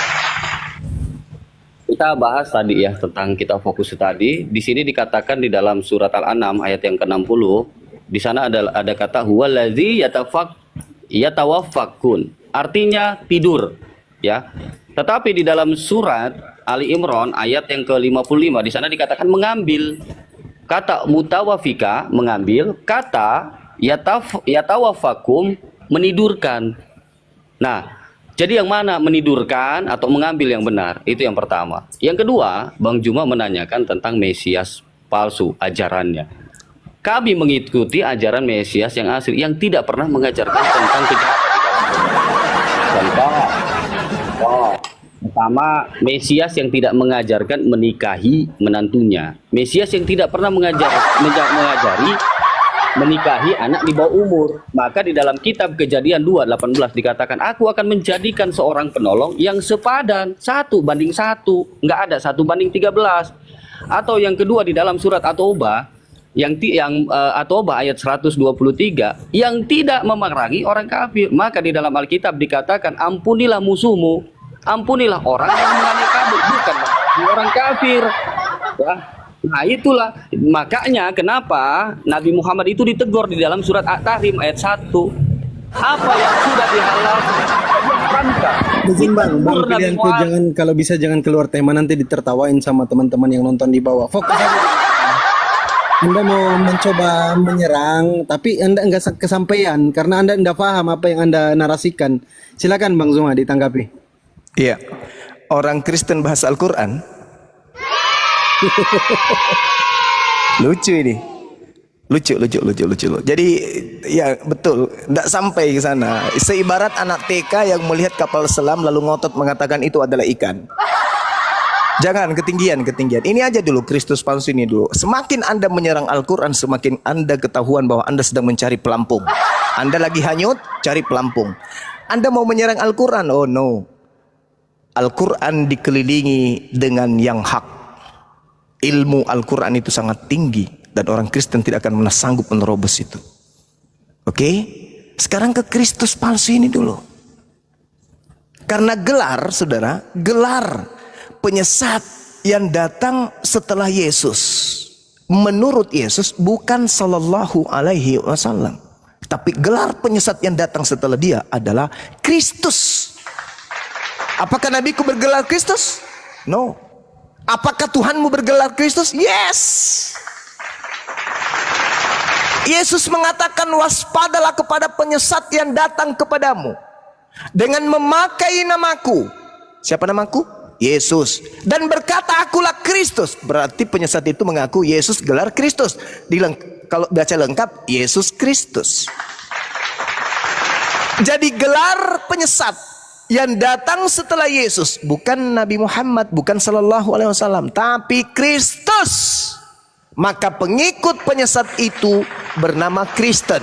Kita bahas tadi ya tentang kita fokus tadi. Di sini dikatakan di dalam surat Al-An'am ayat yang ke-60, di sana ada kata huwallazi yatawaffakun. Artinya tidur, ya. Tetapi di dalam surat Ali Imran ayat yang ke-55 di sana dikatakan mengambil. Kata mutawafika mengambil, kata yatawaffakum menidurkan. Nah, jadi yang mana menidurkan atau mengambil yang benar? Itu yang pertama. Yang kedua, Bang Juma menanyakan tentang Mesias palsu, ajarannya. Kami mengikuti ajaran Mesias yang asli, yang tidak pernah mengajarkan tentang kejahatan. Contoh, pertama, Mesias yang tidak mengajarkan menikahi menantunya. Mesias yang tidak pernah mengajari menikahi anak di bawah umur. Maka di dalam kitab Kejadian 2:18 dikatakan, aku akan menjadikan seorang penolong yang sepadan 1:1. Nggak ada 1:13. Atau yang kedua di dalam surat At-Taubah yang At-Taubah ayat 123 yang tidak memerangi orang kafir. Maka di dalam Alkitab dikatakan, ampunilah musuhmu, ampunilah orang yang menganiaya kamu, bukan orang kafir. Ya. Nah itulah makanya kenapa Nabi Muhammad itu ditegur di dalam surat At-Tahrim ayat 1. Apa yang sudah dihalalkan diharamkan. Izin bang pilihanku jangan, kalau bisa jangan keluar tema, nanti ditertawain sama teman-teman yang nonton di bawah. Fokus aja. Anda mau mencoba menyerang, tapi Anda enggak kesampaian karena Anda enggak paham apa yang Anda narasikan. Silakan Bang Zuma ditanggapi. Iya. Orang Kristen bahas Al-Quran. Lucu ini. Lucu. Jadi ya betul, tidak sampai ke sana. Seibarat anak TK yang melihat kapal selam lalu ngotot mengatakan itu adalah ikan. Jangan ketinggian. Ini aja dulu, Kristus palsu ini dulu. Semakin Anda menyerang Al-Quran, semakin Anda ketahuan bahwa Anda sedang mencari pelampung. Anda lagi hanyut, cari pelampung. Anda mau menyerang Al-Quran, oh no. Al-Quran dikelilingi dengan yang hak. Ilmu Al-Quran itu sangat tinggi dan orang Kristen tidak akan pernah sanggup menerobos itu. Oke? Sekarang ke Kristus palsu ini dulu. Karena gelar, saudara, gelar penyesat yang datang setelah Yesus, menurut Yesus bukan sallallahu alaihi wasallam, tapi gelar penyesat yang datang setelah dia adalah Kristus. Apakah nabiku bergelar Kristus? No. Apakah Tuhanmu bergelar Kristus? Yes. Yesus mengatakan, waspadalah kepada penyesat yang datang kepadamu dengan memakai namaku. Siapa namaku? Yesus. Dan berkata, akulah Kristus. Berarti penyesat itu mengaku Yesus gelar Kristus. Kalau baca lengkap, Yesus Kristus. Jadi gelar penyesat yang datang setelah Yesus bukan Nabi Muhammad, bukan sallallahu alaihi wasallam, tapi Kristus. Maka pengikut penyesat itu bernama Kristen.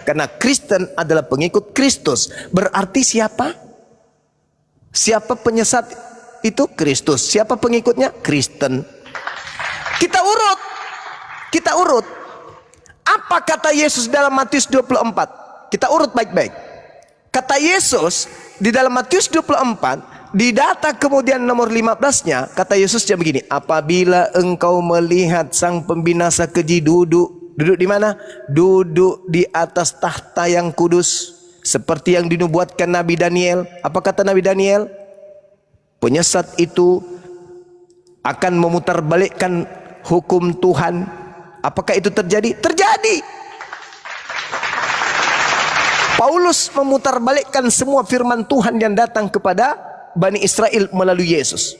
Karena Kristen adalah pengikut Kristus. Berarti siapa? Siapa penyesat itu? Kristus. Siapa pengikutnya? Kristen. Kita urut. Apa kata Yesus dalam Matius 24? Kita urut baik-baik. Kata Yesus di dalam Matius 24, di data kemudian nomor 15-nya, kata Yesus jam begini, apabila engkau melihat sang pembinasa keji duduk di mana? Duduk di atas tahta yang kudus, seperti yang dinubuatkan Nabi Daniel. Apa kata Nabi Daniel? Penyesat itu akan memutarbalikkan hukum Tuhan. Apakah itu terjadi? Terjadi. Paulus memutarbalikkan semua firman Tuhan yang datang kepada Bani Israel melalui Yesus.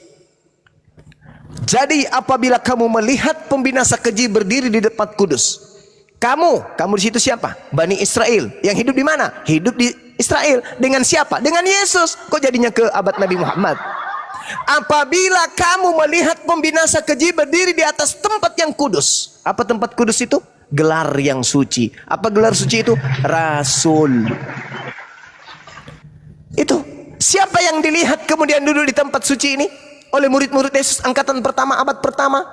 Jadi apabila kamu melihat pembinasa keji berdiri di tempat kudus, kamu di situ siapa? Bani Israel. Yang hidup di mana? Hidup di Israel. Dengan siapa? Dengan Yesus. Kok jadinya ke abad Nabi Muhammad? Apabila kamu melihat pembinasa keji berdiri di atas tempat yang kudus. Apa tempat kudus itu? Gelar yang suci. Apa gelar suci itu? Rasul. Itu Siapa yang dilihat kemudian duduk di tempat suci ini oleh murid-murid Yesus angkatan pertama, abad pertama?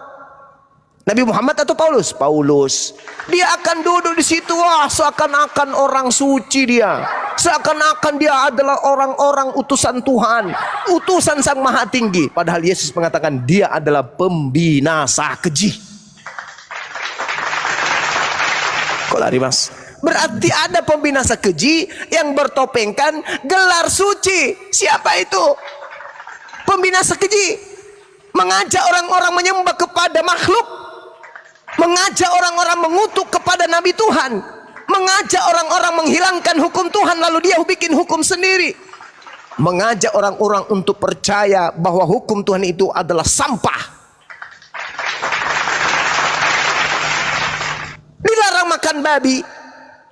Nabi Muhammad atau Paulus? Paulus. Dia akan duduk di situ, wah, seakan-akan orang suci dia. Seakan-akan dia adalah orang-orang utusan Tuhan, utusan Sang Maha Tinggi. Padahal Yesus mengatakan dia adalah pembinasa keji. Kok lari, Mas? Berarti ada pembinasa keji yang bertopengkan gelar suci. Siapa itu? Pembinasa keji. Mengajak orang-orang menyembah kepada makhluk. Mengajak orang-orang mengutuk kepada Nabi Tuhan. Mengajak orang-orang menghilangkan hukum Tuhan lalu dia bikin hukum sendiri. Mengajak orang-orang untuk percaya bahwa hukum Tuhan itu adalah sampah. Dilarang makan babi.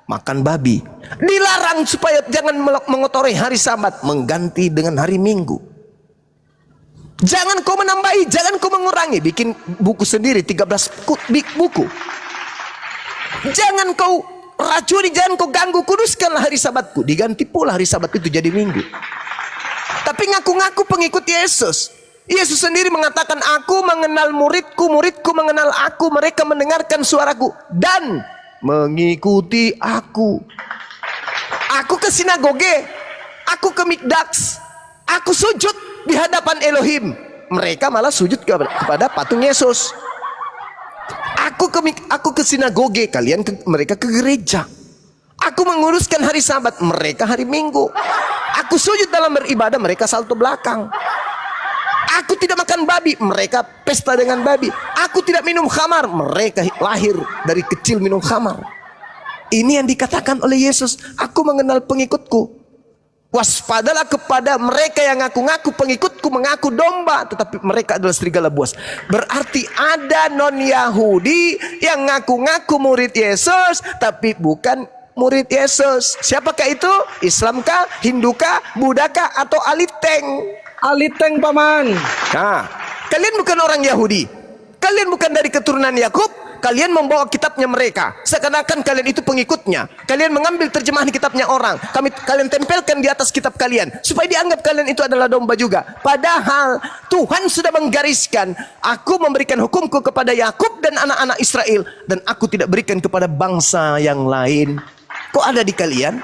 Makan babi. Dilarang supaya jangan mengotori hari Sabat, mengganti dengan hari Minggu. Jangan kau menambahi, jangan kau mengurangi, bikin buku sendiri 13 buku. Jangan kau racuni, jangan kau ganggu, kuduskanlah hari Sabatku. Diganti pula hari Sabat itu jadi Minggu. Tapi ngaku-ngaku pengikut Yesus. Yesus sendiri mengatakan, aku mengenal muridku, muridku mengenal aku, mereka mendengarkan suaraku dan mengikuti aku. Aku ke sinagoge, aku ke mikdaks, aku sujud di hadapan Elohim. Mereka malah sujud kepada patung Yesus. Aku ke sinagoge, mereka ke gereja. Aku menguruskan hari Sabat, mereka hari Minggu. Aku sujud dalam beribadah, mereka salto belakang. Aku tidak makan babi, mereka pesta dengan babi. Aku tidak minum khamar, mereka lahir dari kecil minum khamar. Ini yang dikatakan oleh Yesus, aku mengenal pengikutku. Waspadalah kepada mereka yang ngaku-ngaku pengikutku, mengaku domba, tetapi mereka adalah serigala buas. Berarti ada non-Yahudi yang ngaku-ngaku murid Yesus, tapi bukan murid Yesus. Siapakah itu? Islamkah, Hindukah, Budakah, atau Aliteng? Aliteng, Paman. Nah, kalian bukan orang Yahudi. Kalian bukan dari keturunan Yakub. Kalian membawa kitabnya mereka, seakan-akan kalian itu pengikutnya. Kalian mengambil terjemahan kitabnya orang, kalian tempelkan di atas kitab kalian, supaya dianggap kalian itu adalah domba juga. Padahal Tuhan sudah menggariskan, aku memberikan hukumku kepada Yakub dan anak-anak Israel, dan aku tidak berikan kepada bangsa yang lain. Kok ada di kalian?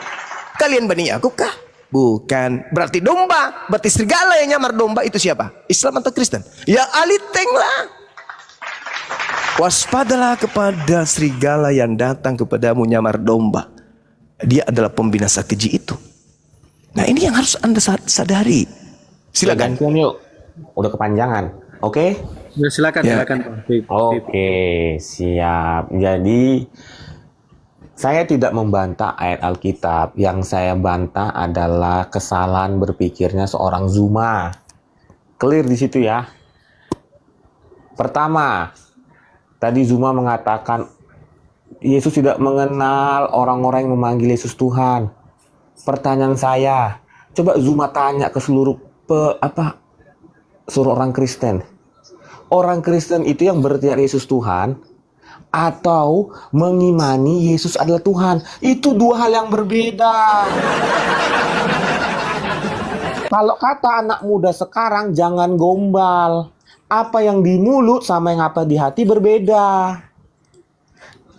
Kalian Bani Yakub kah? Bukan. Berarti domba, berarti serigala yang nyamar domba itu siapa? Islam atau Kristen? Ya Aliteng lah. Waspadalah kepada serigala yang datang kepadamu nyamar domba. Dia adalah pembinasa keji itu. Nah, ini yang harus Anda sadari. Silakan. Gantian yuk. Udah kepanjangan. Oke? Ya, silakan, Ya. silakan, Pak. Pip. Oke, siap. Jadi saya tidak membantah ayat Alkitab. Yang saya bantah adalah kesalahan berpikirnya seorang Zuma. Clear di situ ya. Pertama, tadi Zuma mengatakan Yesus tidak mengenal orang-orang yang memanggil Yesus Tuhan. Pertanyaan saya, coba Zuma tanya ke seluruh orang Kristen. Orang Kristen itu yang berteriak Yesus Tuhan atau mengimani Yesus adalah Tuhan. Itu dua hal yang berbeda. Kalau kata anak muda sekarang, jangan gombal. Apa yang di mulut sama yang apa di hati berbeda.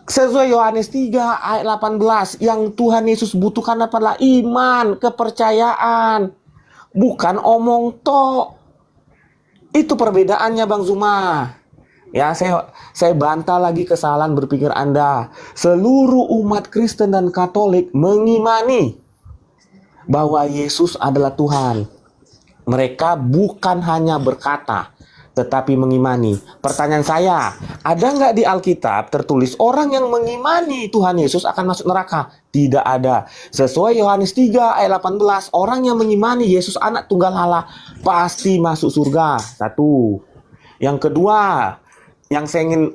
Sesuai Yohanes 3 ayat 18, yang Tuhan Yesus butuhkan adalah iman, kepercayaan, bukan omong tok. Itu perbedaannya Bang Zuma. Ya, saya bantah lagi kesalahan berpikir Anda. Seluruh umat Kristen dan Katolik mengimani bahwa Yesus adalah Tuhan. Mereka bukan hanya berkata, tetapi mengimani. Pertanyaan saya, ada nggak di Alkitab tertulis orang yang mengimani Tuhan Yesus akan masuk neraka? Tidak ada. Sesuai Yohanes 3 ayat 18, orang yang mengimani Yesus anak tunggal Allah pasti masuk surga. Satu. Yang kedua, yang saya ingin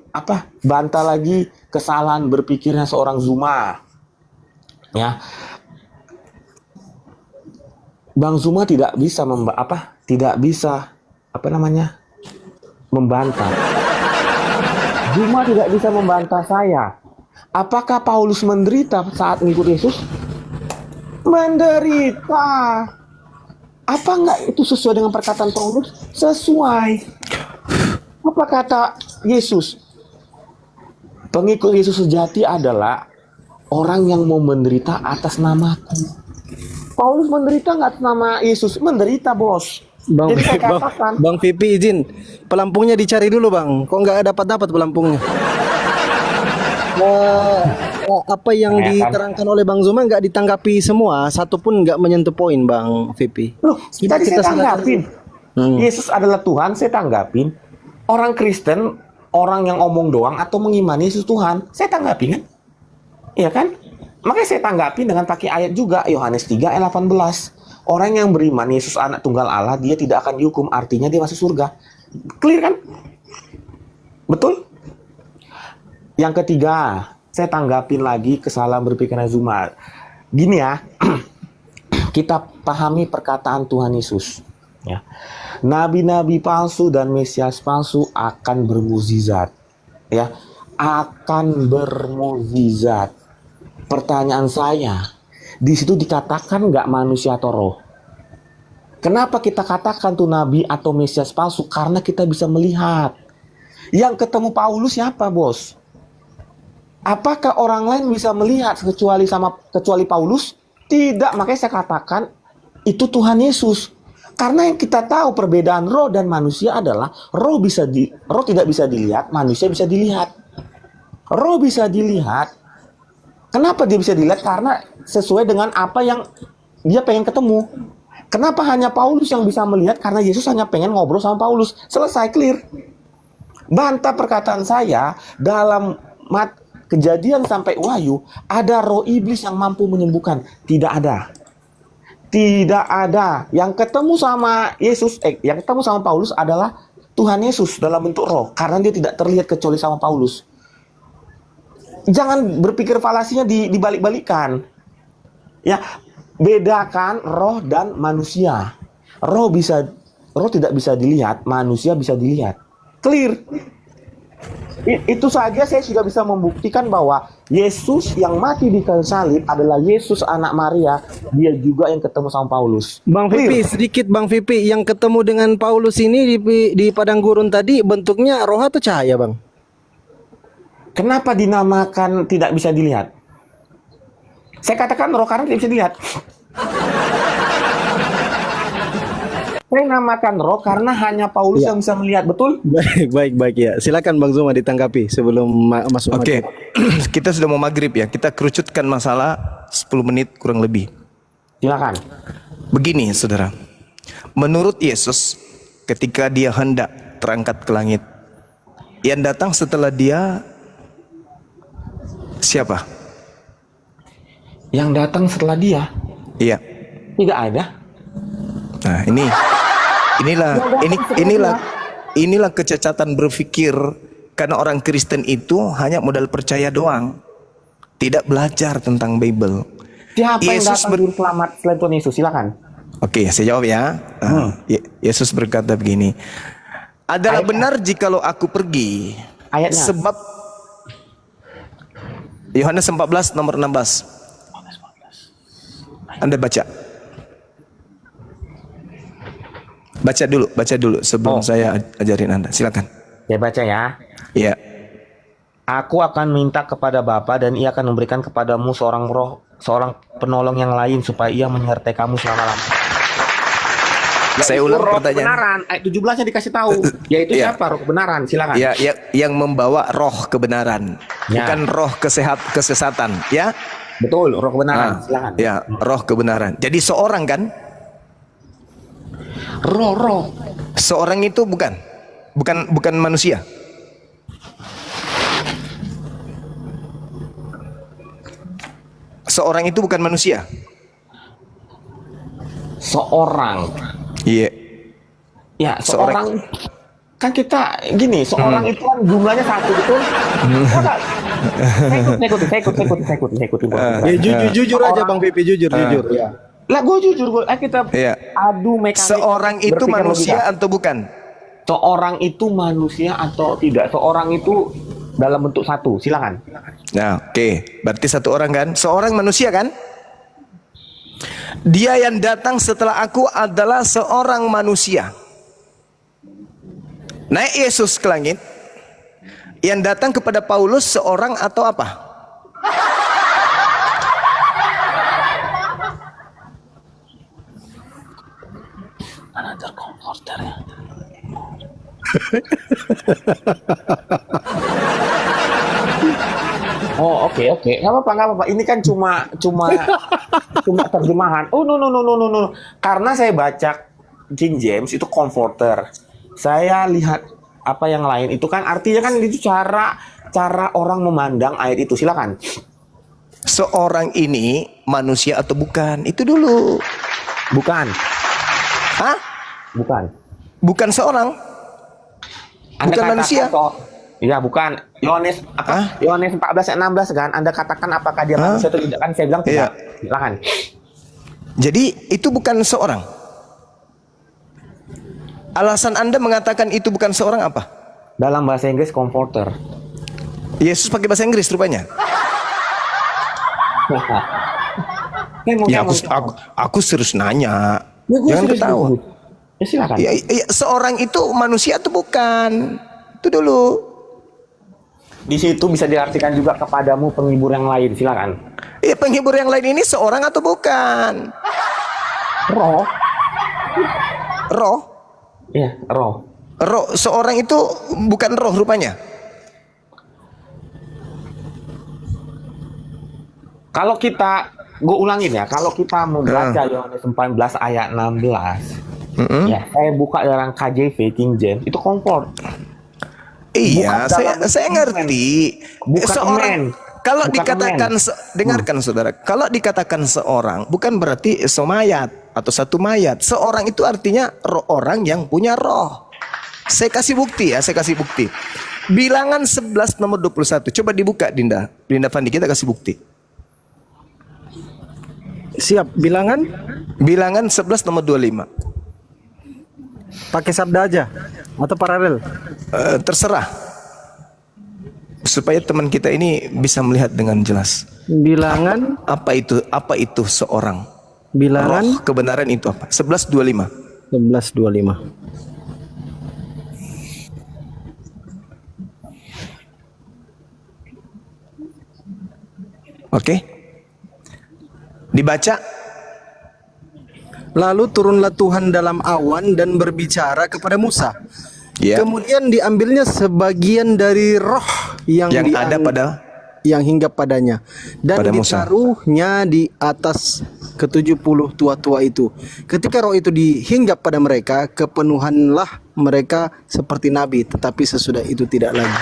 bantah lagi kesalahan berpikirnya seorang Zuma. Ya. Bang Zuma tidak bisa membantah. Zuma tidak bisa membantah saya. Apakah Paulus menderita saat mengikut Yesus? Menderita. Apa enggak itu sesuai dengan perkataan Paulus? Sesuai. Apa kata Yesus? Pengikut Yesus sejati adalah orang yang mau menderita atas namaku. Paulus menderita nggak atas nama Yesus? Menderita, bos. Bang, Jadi saya bang, katakan, bang Vipi izin, pelampungnya dicari dulu bang. Kok nggak dapat pelampungnya? Apa yang Ya kan? diterangkan oleh Bang Zuma nggak ditanggapi semua, satu pun nggak menyentuh poin Bang Vipi. loh, tadi saya silakan. tanggapin. Yesus adalah Tuhan, saya tanggapin. Orang Kristen, orang yang omong doang atau mengimani Yesus Tuhan, saya tanggapin kan? Iya kan? Makanya saya tanggapin dengan pakai ayat juga, Yohanes 3 ayat 18. Orang yang beriman Yesus anak tunggal Allah, dia tidak akan dihukum, artinya dia masuk surga. Clear kan? Betul? Yang ketiga, saya tanggapin lagi kesalahan berpikirnya Zuma. Gini ya, kita pahami perkataan Tuhan Yesus. Ya. Nabi-nabi palsu dan Mesias palsu akan bermukjizat. Ya, akan bermukjizat. Pertanyaan saya, di situ dikatakan nggak manusia atau roh? Kenapa kita katakan tuh nabi atau Mesias palsu? Karena kita bisa melihat. Yang ketemu Paulus siapa, bos? Apakah orang lain bisa melihat kecuali Paulus? Tidak, makanya saya katakan itu Tuhan Yesus. Karena yang kita tahu perbedaan roh dan manusia adalah roh tidak bisa dilihat, manusia bisa dilihat. Roh bisa dilihat. Kenapa dia bisa dilihat? Karena sesuai dengan apa yang dia pengen ketemu. Kenapa hanya Paulus yang bisa melihat? Karena Yesus hanya pengen ngobrol sama Paulus. Selesai, clear. Bantah perkataan saya, dalam Kejadian sampai Wahyu, ada roh iblis yang mampu menyembuhkan. Tidak ada. Tidak ada. Yang ketemu sama yang ketemu sama Paulus adalah Tuhan Yesus dalam bentuk roh. Karena dia tidak terlihat kecuali sama Paulus. Jangan berpikir falasinya dibalik-balikan. Ya, bedakan roh dan manusia. Roh tidak bisa dilihat, manusia bisa dilihat. Clear. Itu saja saya sudah bisa membuktikan bahwa Yesus yang mati di kayu salib adalah Yesus anak Maria. Dia juga yang ketemu sama Paulus. Bang Vipi, sedikit Bang Vipi, yang ketemu dengan Paulus ini di padang gurun tadi bentuknya roh atau cahaya, Bang? Kenapa dinamakan tidak bisa dilihat? Saya katakan roh karena tidak bisa dilihat. Saya namakan roh karena hanya Paulus yang bisa melihat, betul? Baik ya. Silakan Bang Zuma ditanggapi sebelum masuk. Oke. Kita sudah mau maghrib ya. Kita kerucutkan masalah 10 menit kurang lebih. Silakan. Begini, saudara. Menurut Yesus, ketika dia hendak terangkat ke langit, yang datang setelah dia siapa? Yang datang setelah dia? Iya. Tidak ada. Nah, inilah kecacatan berpikir, karena orang Kristen itu hanya modal percaya doang, tidak belajar tentang Bible. Siapa yang Yesus datang juru selamat selain Tuhan Yesus? Silakan. Oke, saya jawab ya. Yesus berkata begini, adalah benar jikalau aku pergi. Ayatnya. Sebab Yohanes 14 nomor 16. Anda baca. Baca dulu sebelum saya ajarin Anda. Silakan. Saya baca ya. Iya. Aku akan minta kepada Bapa dan Ia akan memberikan kepadamu seorang penolong yang lain supaya Ia menyertai kamu selama-lamanya. Saya ulang roh pertanyaan. kebenaran. Ayat 17-nya dikasih tahu. Yaitu siapa roh kebenaran? Silakan. Ya, yang membawa roh kebenaran, Ya. bukan roh kesesatan, ya? Betul, roh kebenaran. Silakan. Ya, roh kebenaran. Jadi seorang kan? Roh. Seorang itu bukan manusia. Seorang itu bukan manusia. Seorang. Iya. Ya, seorang. Kan kita gini, seorang itu kan jumlahnya satu, betul? Saya ikut. Jujur aja Bang Vipi, jujur. Lah gue jujur, kita Iya. adu mekanik. Seorang itu berpikir manusia logika. atau bukan? Seorang itu manusia atau tidak? Seorang itu dalam bentuk satu, silakan. Nah, oke. Berarti satu orang kan? Seorang manusia kan? Dia yang datang setelah aku adalah seorang manusia. Naik Yesus ke langit. Yang datang kepada Paulus seorang atau apa? Oh, oke, oke. Nggak apa-apa, nggak apa-apa. Ini kan cuma terjemahan. Oh, no, no, no, no, no, no. Karena saya baca King James itu comforter. Saya lihat apa yang lain itu kan artinya kan itu cara orang memandang ayat itu. Silakan. Seorang ini manusia atau bukan? Itu dulu. Bukan. Hah? Bukan. Bukan seorang. Anda Bukan katakan manusia. Iya, bukan. Yohanes apa? Hah? Yohanes 14 ayat 16 kan. Anda katakan apakah dia Hah? manusia atau tidak kan? Saya bilang Iya. tidak. Silakan. Jadi itu bukan seorang. Alasan Anda mengatakan itu bukan seorang apa? Dalam bahasa Inggris comforter. Yesus pakai bahasa Inggris rupanya. Ya aku serius nanya. Jangan ketawa. Ya silakan. Ya, seorang itu manusia atau bukan? Itu dulu. Di situ bisa diartikan juga kepadamu penghibur yang lain. Silakan. Ya, penghibur yang lain ini seorang atau bukan? Roh. Roh. Iya, roh. Roh seorang itu bukan roh rupanya. Kalau kita, gue ulangin ya, kalau kita membaca Yohanes 14 ayat 16, ya, saya buka dalam KJV King James itu comfort. Iya, Bukan saya ngerti. Bukan Seorang man. kalau Bukan dikatakan man. dengarkan saudara, kalau dikatakan seorang bukan berarti semayat atau satu mayat. Seorang itu artinya orang yang punya roh. Saya kasih bukti ya, saya kasih bukti. Bilangan 11 nomor 21. Coba dibuka Dinda. Dinda Fandi, kita kasih bukti. Siap, bilangan Bilangan 11 nomor 25. pakai sabda aja atau paralel? Terserah. Supaya teman kita ini bisa melihat dengan jelas. Bilangan Apa itu seorang? bilangan Roh kebenaran itu apa? 11:25. 11:25. Oke. Dibaca. Lalu turunlah Tuhan dalam awan dan berbicara kepada Musa. Ya. Kemudian diambilnya sebagian dari roh yang Ada pada yang hinggap padanya dan pada Musa. ditaruhnya di atas ke-70 tua-tua itu. Ketika roh itu dihinggap pada mereka, kepenuhanlah mereka seperti nabi, tetapi sesudah itu tidak lagi.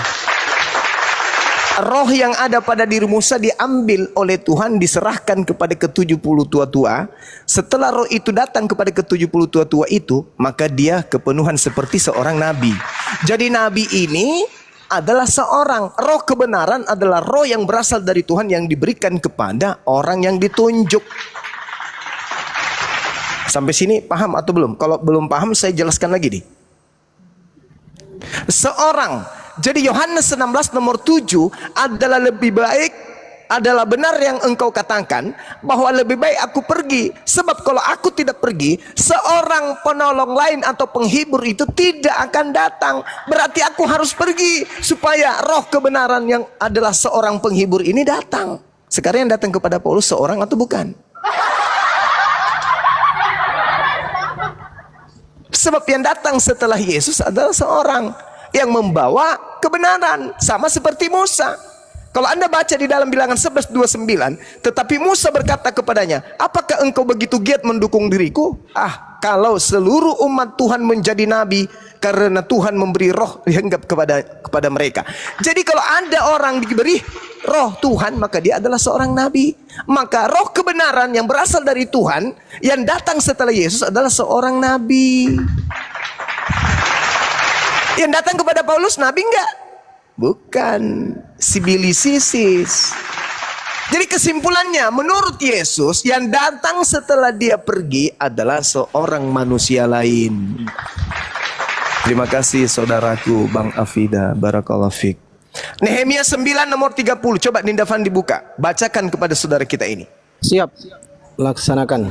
Roh yang ada pada diri Musa diambil oleh Tuhan, diserahkan kepada ke-70 tua-tua. Setelah roh itu datang kepada ke-70 tua-tua itu, maka dia kepenuhan seperti seorang nabi. Jadi nabi ini adalah seorang. Roh kebenaran adalah roh yang berasal dari Tuhan yang diberikan kepada orang yang ditunjuk. Sampai sini paham atau belum? Kalau belum paham saya jelaskan lagi nih. Seorang. Jadi Yohanes 16 nomor 7 adalah lebih baik, adalah benar yang engkau katakan bahwa lebih baik aku pergi. Sebab kalau aku tidak pergi, seorang penolong lain atau penghibur itu tidak akan datang. Berarti aku harus pergi supaya roh kebenaran yang adalah seorang penghibur ini datang. Sekarang yang datang kepada Paulus seorang atau bukan? Sebab yang datang setelah Yesus adalah seorang yang membawa kebenaran, sama seperti Musa. Kalau Anda baca di dalam bilangan 11:29, tetapi Musa berkata kepadanya, apakah engkau begitu giat mendukung diriku? Kalau seluruh umat Tuhan menjadi nabi, karena Tuhan memberi roh dianggap kepada mereka. Jadi kalau ada orang diberi roh Tuhan, maka dia adalah seorang nabi. Maka roh kebenaran yang berasal dari Tuhan yang datang setelah Yesus adalah seorang nabi. Yang datang kepada Paulus nabi enggak? Bukan. Sibilisisis. Jadi kesimpulannya, menurut Yesus yang datang setelah dia pergi adalah seorang manusia lain. Terima kasih saudaraku Bang Afida. Barakallahu fiik. Nehemia 9 nomor 30. Coba Ninda Fan dibuka. Bacakan kepada saudara kita ini. Siap. laksanakan.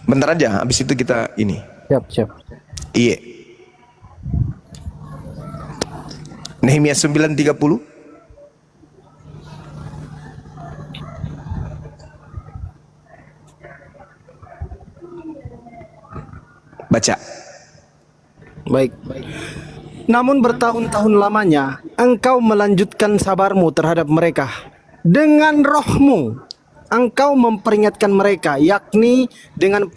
Bentar aja, habis itu kita ini. Siap. Iya. Nehemia 9:30. Baca. Baik. Namun bertahun-tahun lamanya engkau melanjutkan sabarmu terhadap mereka. Dengan rohmu engkau memperingatkan mereka, yakni dengan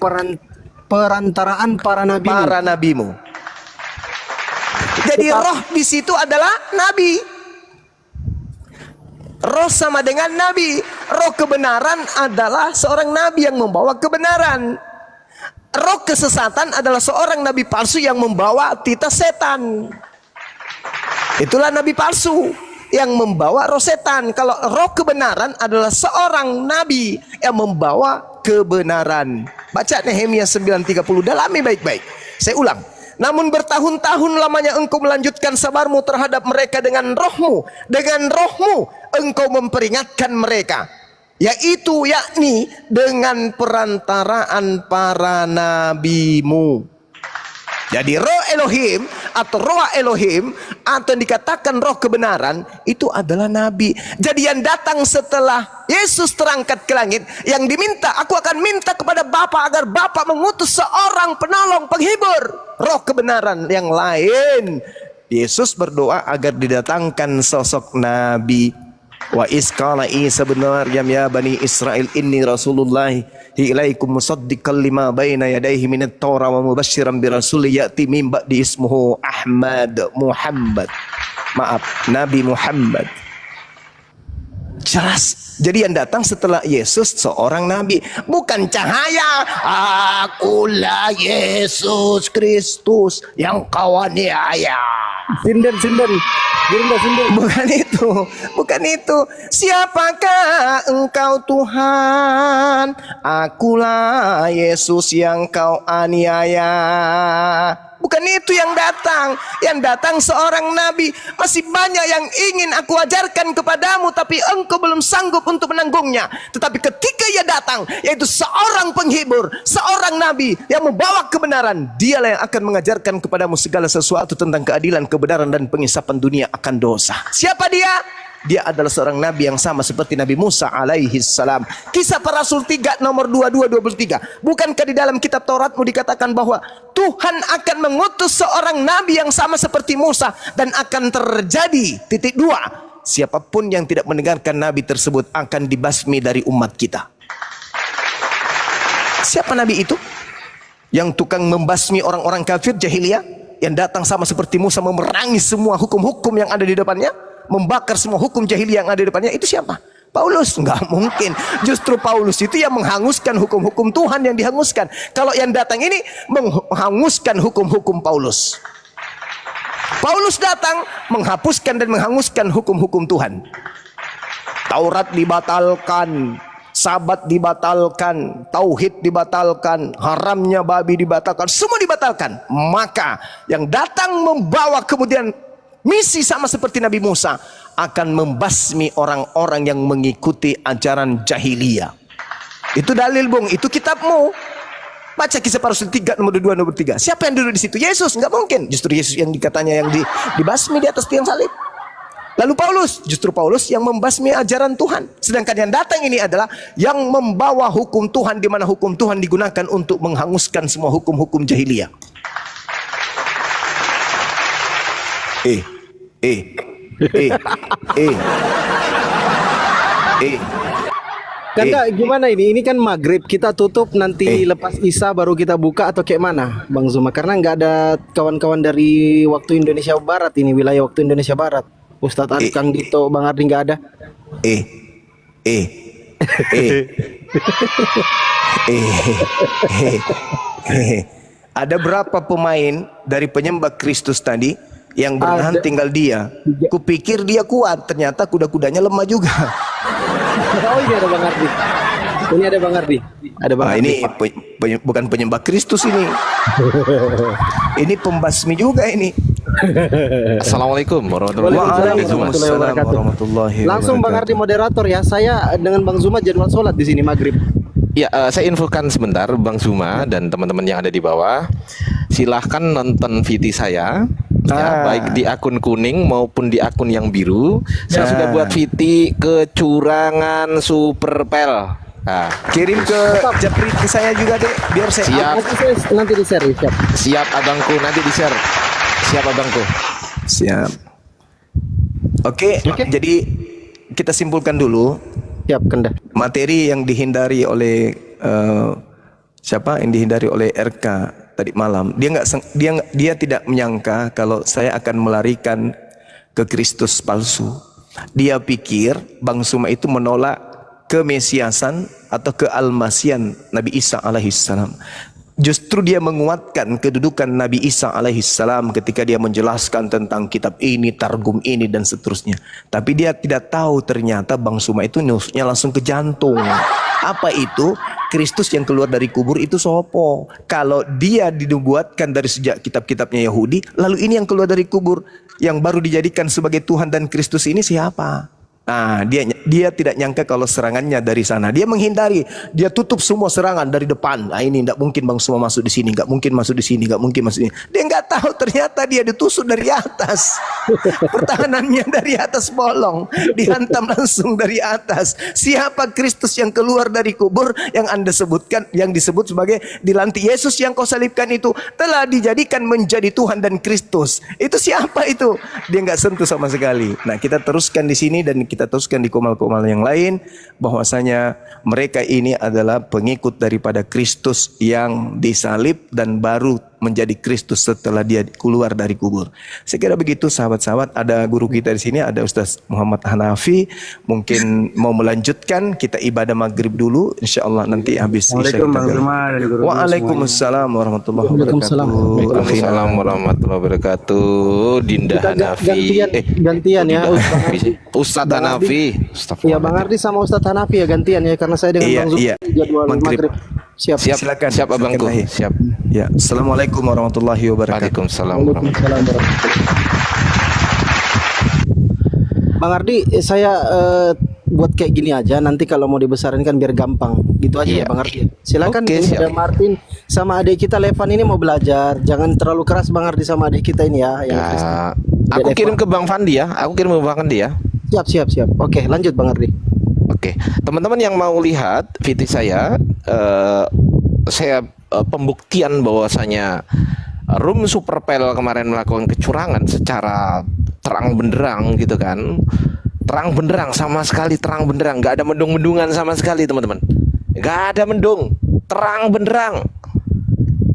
perantaraan para nabi. Para nabimu. Jadi roh di situ adalah nabi. Roh sama dengan nabi. Roh kebenaran adalah seorang nabi yang membawa kebenaran. Roh kesesatan adalah seorang nabi palsu yang membawa titah setan. Itulah nabi palsu yang membawa roh setan. Kalau roh kebenaran adalah seorang nabi yang membawa kebenaran. Baca Nehemia 9:30, dalami baik-baik. Saya ulang. Namun bertahun-tahun lamanya engkau melanjutkan sabarmu terhadap mereka dengan rohmu. Dengan rohmu engkau memperingatkan mereka. Yakni dengan perantaraan para nabimu. Jadi roh Elohim atau roh Elohim atau yang dikatakan roh kebenaran itu adalah nabi. Jadi yang datang setelah Yesus terangkat ke langit, yang diminta, aku akan minta kepada Bapa agar Bapa mengutus seorang penolong, penghibur, roh kebenaran yang lain. Yesus berdoa agar didatangkan sosok nabi. Wa isqala Isa bin Maryam ya bani Israel inni rasulullah ilaikum musaddiqan lima baina yadayhi minat Taurah wa mubasysyiran bi rasulin ya'ti min ba'di ismuhu Muhammad. Maaf, Nabi Muhammad. Jelas. Jadi yang datang setelah Yesus seorang nabi, bukan cahaya. Akulah Yesus Kristus yang kau aniaya. Sinden. Bukan itu. Siapakah engkau Tuhan? Akulah Yesus yang kau aniaya. Bukan itu yang datang. Yang datang seorang nabi. Masih banyak yang ingin aku ajarkan kepadamu, tapi engkau belum sanggup untuk menanggungnya. Tetapi ketika ia datang, yaitu seorang penghibur, seorang nabi yang membawa kebenaran, dialah yang akan mengajarkan kepadamu segala sesuatu tentang keadilan, kebenaran, dan pengisapan dunia akan dosa. Siapa dia? Dia adalah seorang nabi yang sama seperti Nabi Musa alaihi salam. Kisah para Rasul 3 nomor 22-23. Bukankah di dalam kitab Tauratmu dikatakan bahwa Tuhan akan mengutus seorang nabi yang sama seperti Musa, dan akan terjadi titik 2. Siapapun yang tidak mendengarkan nabi tersebut akan dibasmi dari umat kita. Siapa nabi itu? Yang tukang membasmi orang-orang kafir jahiliyah, yang datang sama seperti Musa memerangi semua hukum-hukum yang ada di depannya, membakar semua hukum jahiliyah yang ada di depannya. Itu siapa? Paulus. Enggak mungkin. Justru Paulus itu yang menghanguskan hukum-hukum Tuhan yang dihanguskan. Kalau yang datang ini menghanguskan hukum-hukum Paulus. Paulus datang menghapuskan dan menghanguskan hukum-hukum Tuhan. Taurat dibatalkan, Sabat dibatalkan, tauhid dibatalkan, haramnya babi dibatalkan, semua dibatalkan. Maka yang datang membawa kemudian misi sama seperti Nabi Musa akan membasmi orang-orang yang mengikuti ajaran jahiliyah. Itu dalil, Bung. Itu kitabmu. Baca Kisah Para Rasul 3 nomor 2 nomor 3. Siapa yang duduk di situ? Yesus. Enggak mungkin. Justru Yesus yang dikatanya yang dibasmi di atas tiang salib. Lalu Paulus, justru Paulus yang membasmi ajaran Tuhan. Sedangkan yang datang ini adalah yang membawa hukum Tuhan, di mana hukum Tuhan digunakan untuk menghanguskan semua hukum-hukum jahiliyah. Kanda, gimana ini? Ini kan maghrib, kita tutup nanti lepas Isya baru kita buka atau kayak mana, Bang Zuma? Karena nggak ada kawan-kawan dari waktu Indonesia Barat ini, wilayah waktu Indonesia Barat. Ustadz Arif, Kang Dito, Bang Ardi nggak ada. Ada berapa pemain dari penyembah Kristus tadi yang bertahan tinggal dia? Kupikir dia kuat, ternyata kuda-kudanya lemah juga. Oh iya, ada Bang Ardi. Ini ada Bang Ardi. Ada Bang Ardi. Ini bukan penyembah Kristus ini. Ini pembasmi juga ini. Assalamualaikum warahmatullahi wabarakatuh. Langsung Bang Ardi moderator ya. Saya dengan Bang Zuma jadwal sholat di sini maghrib. Ya, saya infokan sebentar Bang Zuma dan teman-teman yang ada di bawah. Silahkan nonton VT saya. Ya, baik di akun kuning maupun di akun yang biru. Saya sudah buat VT kecurangan Superpel. Nah, Kirim ke Japri ke saya juga deh, biar saya siap, Nanti di share, siap. siap abangku, nanti di-share. Siap abangku. siap. Oke, jadi kita simpulkan dulu Siap, Kenda. materi yang dihindari oleh siapa yang dihindari oleh RK tadi malam. Dia tidak menyangka kalau saya akan melarikan ke Kristus palsu. Dia pikir Bang Suma itu menolak kemesiasan atau kealmasian Nabi Isa alaihissalam. Justru dia menguatkan kedudukan Nabi Isa alaihissalam ketika dia menjelaskan tentang kitab ini, targum ini dan seterusnya. Tapi dia tidak tahu ternyata Bang Suma itu nusuknya langsung ke jantung. Apa itu? Kristus yang keluar dari kubur itu sopo? Kalau dia dinubuatkan dari sejak kitab-kitabnya Yahudi, lalu ini yang keluar dari kubur yang baru dijadikan sebagai Tuhan dan Kristus ini siapa? Nah, dia tidak nyangka kalau serangannya dari sana. Dia menghindari, dia tutup semua serangan dari depan. Nah, ini tidak mungkin Bang Suma masuk di sini, nggak mungkin masuk di sini, nggak mungkin masuk di sini. Dia nggak tahu ternyata dia ditusuk dari atas. Pertahanannya dari atas bolong, dihantam langsung dari atas. Siapa Kristus yang keluar dari kubur yang Anda sebutkan, yang disebut sebagai dilantik Yesus yang kau salibkan itu telah dijadikan menjadi Tuhan dan Kristus. Itu siapa itu? Dia nggak sentuh sama sekali. Nah, kita teruskan di sini dan kita teruskan di komal-komal yang lain bahwasanya mereka ini adalah pengikut daripada Kristus yang disalib dan baru menjadi Kristus setelah dia keluar dari kubur. Saya kira begitu sahabat-sahabat. Ada guru kita di sini, ada Ustaz Muhammad Hanafi. Mungkin mau melanjutkan, kita ibadah maghrib dulu. InsyaAllah nanti habis isya kita Waalaikumsalam warahmatullahi wabarakatuh. Waalaikumsalam warahmatullahi wabarakatuh. Dinda Hanafi. Gantian ya, Ustadz Hanafi. Ya, Bang Ardi sama Ustadz Hanafi ya gantian ya, karena saya dengan Iya, Bang Zul iya. jadwal Maghrib. maghrib. Siap. Silakan. Siap abangku. Silakan, Lahir. Siap. Ya, Assalamualaikum warahmatullahi wabarakatuh. Waalaikumsalam warahmatullahi Waalaikumsalam warahmatullahi. Bang Ardi, saya buat kayak gini aja. Nanti kalau mau dibesarin kan biar gampang. Gitu aja Iya. ya Bang Ardi. Silakan. Oke, Ini siap. ada Martin sama adik kita Levan ini mau belajar. Jangan terlalu keras Bang Ardi sama adik kita ini ya. Yang Kristen. Ya, aku kirim ke Bang Fandi ya. Aku kirim ke Bang Fandi ya. Siap. Oke, lanjut Bang Ardi. Oke, teman-teman yang mau lihat video saya pembuktian bahwasanya Room Superpel kemarin melakukan kecurangan secara terang benderang gitu kan. Terang benderang, sama sekali terang benderang, nggak ada mendung-mendungan sama sekali teman-teman. Nggak ada mendung, terang benderang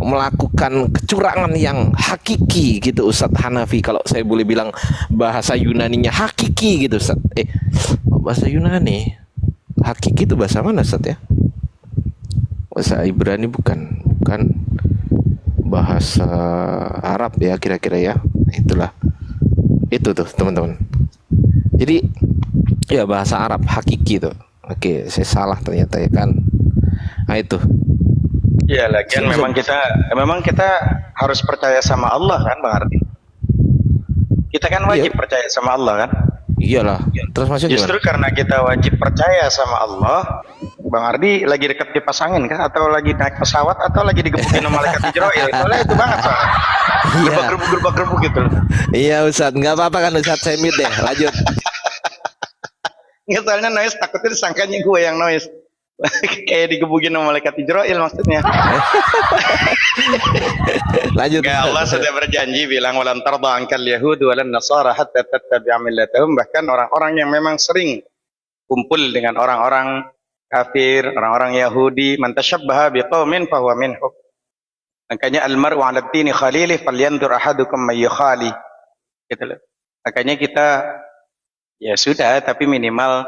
melakukan kecurangan yang hakiki gitu Ustadz Hanafi, kalau saya boleh bilang bahasa Yunaninya hakiki gitu Ustadz. Bahasa Yunani hakiki itu bahasa mana Ustadz ya? Bahasa Ibrani bukan bahasa Arab ya kira-kira ya. Itulah itu tuh teman-teman. Jadi ya bahasa Arab hakiki tuh. Oke, saya salah ternyata ya kan. Nah itu. Ya, lagian memang kita harus percaya sama Allah kan, Bang Ardi. Kita kan wajib percaya sama Allah kan. Iyalah. Terus maksudnya Justru gimana? karena kita wajib percaya sama Allah, Bang Ardi lagi dekat kipas angin kan, atau lagi naik pesawat, atau lagi digebukin sama malaikat Jibril. Soalnya itu banget soalnya. Iya. Gerbek-gerbuk gitu loh. Iya Ustadz, nggak apa-apa kan Ustadz, saya mute deh. Lanjut. Nggak, soalnya noise takutnya disangkanya gue yang noise. Kayak digebukin sama malaikat Jibril maksudnya. Lanjut. Nggak, Allah sudah berjanji bilang walan tarda ankal yahud walan nasara hatta tattabi'a millatahum. Bahkan orang-orang yang memang sering kumpul dengan orang-orang kafir, orang-orang Yahudi, man tashabbaha biqaumin fahuwa minhum. Makanya almar'u 'ala dini khalilih falyanzur ahadukum may yukhali. Gitu loh. Makanya kita ya sudah, tapi minimal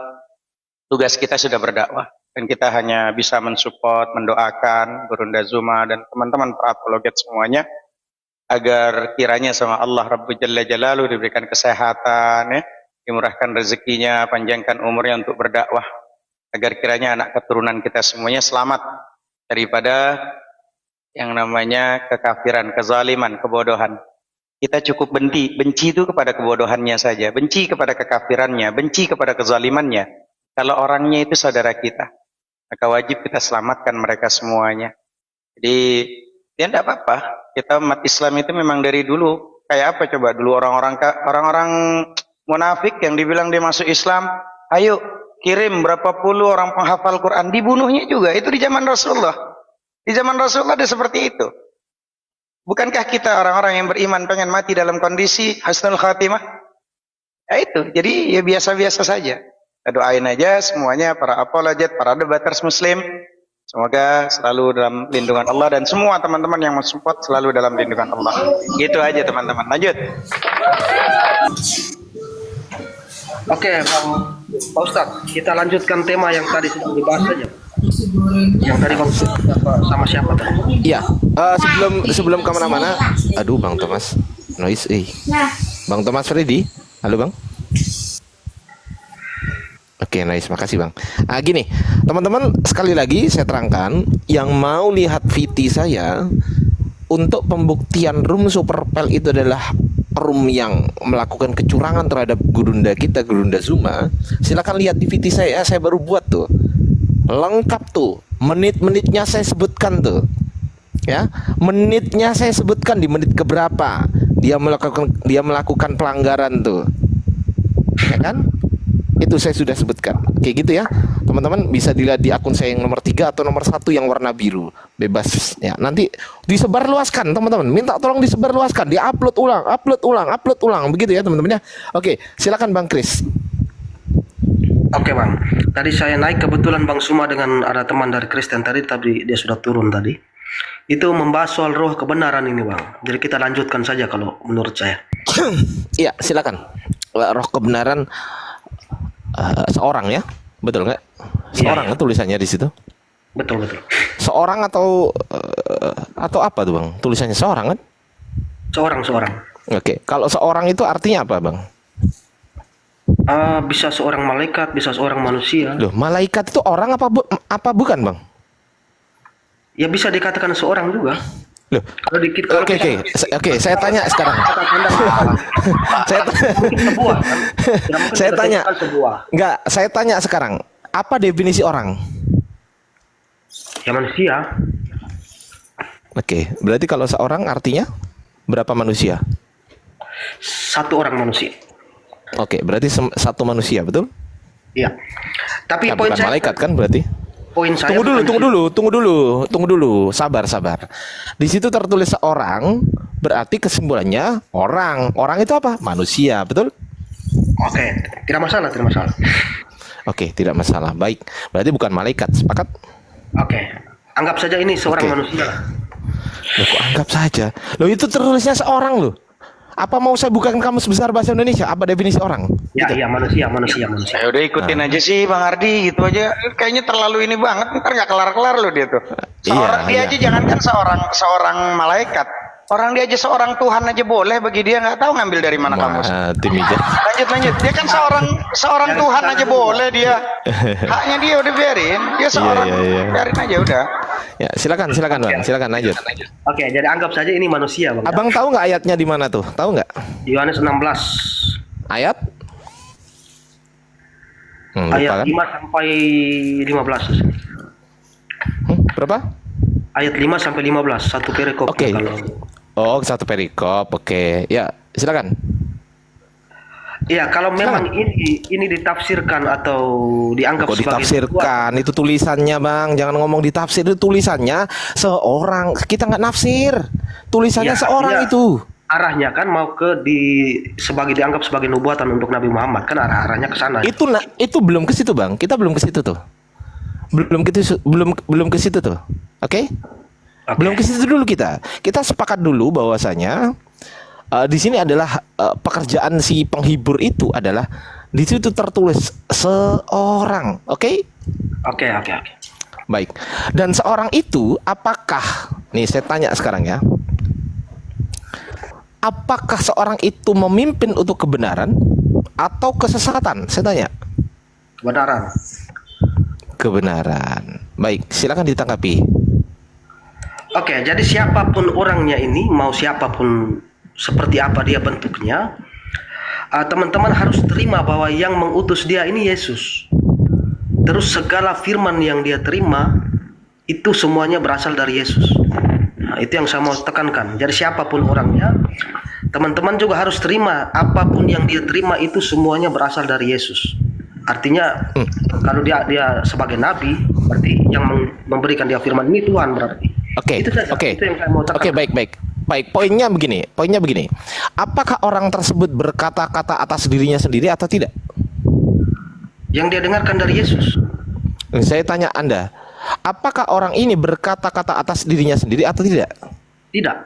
tugas kita sudah berdakwah. Dan kita hanya bisa mensupport, mendoakan Gurunda Zuma dan teman-teman para apologet semuanya agar kiranya sama Allah Rabbu Jalla Jalaluhu diberikan kesehatan ya, dimurahkan rezekinya, panjangkan umurnya untuk berdakwah, agar kiranya anak keturunan kita semuanya selamat daripada yang namanya kekafiran, kezaliman, kebodohan. Kita cukup benci itu kepada kebodohannya saja, benci kepada kekafirannya, benci kepada kezalimannya. Kalau orangnya itu saudara kita. maka wajib kita selamatkan mereka semuanya. Jadi ya tidak apa-apa. Kita umat Islam itu memang dari dulu kayak apa coba dulu orang-orang munafik yang dibilang dia masuk Islam, ayo kirim berapa puluh orang penghafal Quran, dibunuhnya juga itu di zaman Rasulullah. Di zaman Rasulullah ada seperti itu. Bukankah kita orang-orang yang beriman pengen mati dalam kondisi husnul khatimah? Ya itu. Jadi ya biasa-biasa saja. Kita doain aja semuanya, para apologet, para debaters muslim, semoga selalu dalam lindungan Allah, dan semua teman-teman yang mensupport selalu dalam lindungan Allah. Gitu aja teman-teman. Lanjut. Oke, Pak Ustadz, kita lanjutkan tema yang tadi sedang dibahas saja. Yang tadi Bang sama siapa tadi? Iya, sebelum kemana-mana, aduh Bang Thomas, noise, Bang Thomas Freddy, halo Bang. Oke, nice, makasih Bang. Gini, teman-teman, sekali lagi saya terangkan, yang mau lihat VT saya untuk pembuktian room Superpel itu adalah room yang melakukan kecurangan terhadap gurunda kita, Gurunda Zuma. Silakan lihat di VT saya baru buat tuh. Lengkap tuh, menit-menitnya saya sebutkan tuh. Ya, menitnya saya sebutkan di menit keberapa dia melakukan pelanggaran tuh. Ya kan? Itu saya sudah sebutkan. Kayak gitu ya. Teman-teman bisa dilihat di akun saya yang nomor 3 atau nomor 1 yang warna biru. Bebas ya. Nanti disebarluaskan teman-teman. Minta tolong disebarluaskan, di-upload ulang. Begitu ya teman-teman ya. Oke, silakan Bang Kris. Oke Bang, tadi saya naik kebetulan Bang Suma dengan ada teman dari Kristen tadi, tapi dia sudah turun tadi. Itu membahas soal roh kebenaran ini Bang. Jadi kita lanjutkan saja kalau menurut saya. Iya, silakan. Roh kebenaran seorang ya, betul nggak? Seorang ya, tulisannya di situ. Betul. Seorang atau apa tuh Bang? Tulisannya seorang kan? Seorang. Oke, kalau seorang itu artinya apa Bang? Bisa seorang malaikat, bisa seorang manusia. Loh, malaikat itu orang apa bukan Bang? Ya bisa dikatakan seorang juga. Loh. Oke, saya tanya sekarang. Saya tanya sekarang. Apa definisi orang? Ya manusia. Oke, berarti kalau seorang artinya berapa manusia? Satu orang manusia. Oke, berarti satu manusia, betul? Iya. Tapi Bukan malaikat kan berarti? Poin saya Tunggu dulu. Sabar. Di situ tertulis seorang, berarti kesimpulannya orang. Orang itu apa? Manusia, betul? Oke, tidak masalah. Oke, tidak masalah. Baik. Berarti bukan malaikat, sepakat? Oke. Anggap saja ini seorang manusia. Loh, kok anggap saja? Loh, itu tertulisnya seorang loh. Apa mau saya bukakan kamus besar bahasa Indonesia? Apa definisi orang? Ya, gitu? iya manusia. Ya udah ikutin aja sih Bang Ardi, gitu aja. Kayaknya terlalu ini banget, ntar nggak kelar-kelar loh dia tuh. Dia aja jangankan seorang malaikat. Orang dia aja seorang Tuhan aja boleh bagi dia, nggak tahu ngambil dari mana kamus. Lanjut. Dia kan seorang Tuhan aja boleh dia. Haknya dia udah biarin. Dia seorang biarin aja udah. Ya, silakan Bang, silakan lanjut. Oke, jadi anggap saja ini manusia, Bang. Abang tahu nggak ayatnya di mana tuh? Tahu nggak? Yohanes 16. Ayat? Ayat kan? 5 sampai 15. Berapa? Ayat 5 sampai 15, satu perikop. Oke. Oh, satu perikop. Oke. Ya, silakan. Iya, kalau memang ini ditafsirkan atau dianggap sebagai ditafsirkan, itu tulisannya Bang, jangan ngomong ditafsir, itu tulisannya seorang, kita nggak nafsir, tulisannya seorang itu. Arahnya kan mau dianggap sebagai nubuatan untuk Nabi Muhammad, kan arahnya ke sana. Itu belum ke situ Bang, kita belum ke situ tuh. Belum ke situ tuh. Oke? Belum ke situ dulu kita. Kita sepakat dulu bahwasanya di sini adalah pekerjaan si penghibur itu adalah di situ tertulis seorang, oke? Oke. Baik. Dan seorang itu apakah? Nih saya tanya sekarang ya. Apakah seorang itu memimpin untuk kebenaran atau kesesatan? Saya tanya. Kebenaran. Baik, silakan ditanggapi. Oke, jadi siapapun orangnya ini, mau siapapun seperti apa dia bentuknya, teman-teman harus terima bahwa yang mengutus dia ini Yesus. terus segala firman yang dia terima itu semuanya berasal dari Yesus. Nah, itu yang saya mau tekankan. Jadi siapapun orangnya, teman-teman juga harus terima apapun yang dia terima itu semuanya berasal dari Yesus. Artinya kalau dia sebagai nabi, berarti yang memberikan dia firman ini Tuhan berarti. Oke, Itu saja. oke. Itu yang saya mau tekankan. Oke, baik. Poinnya begini. Apakah orang tersebut berkata-kata atas dirinya sendiri atau tidak? Yang dia dengarkan dari Yesus. Saya tanya Anda, apakah orang ini berkata-kata atas dirinya sendiri atau tidak? Tidak.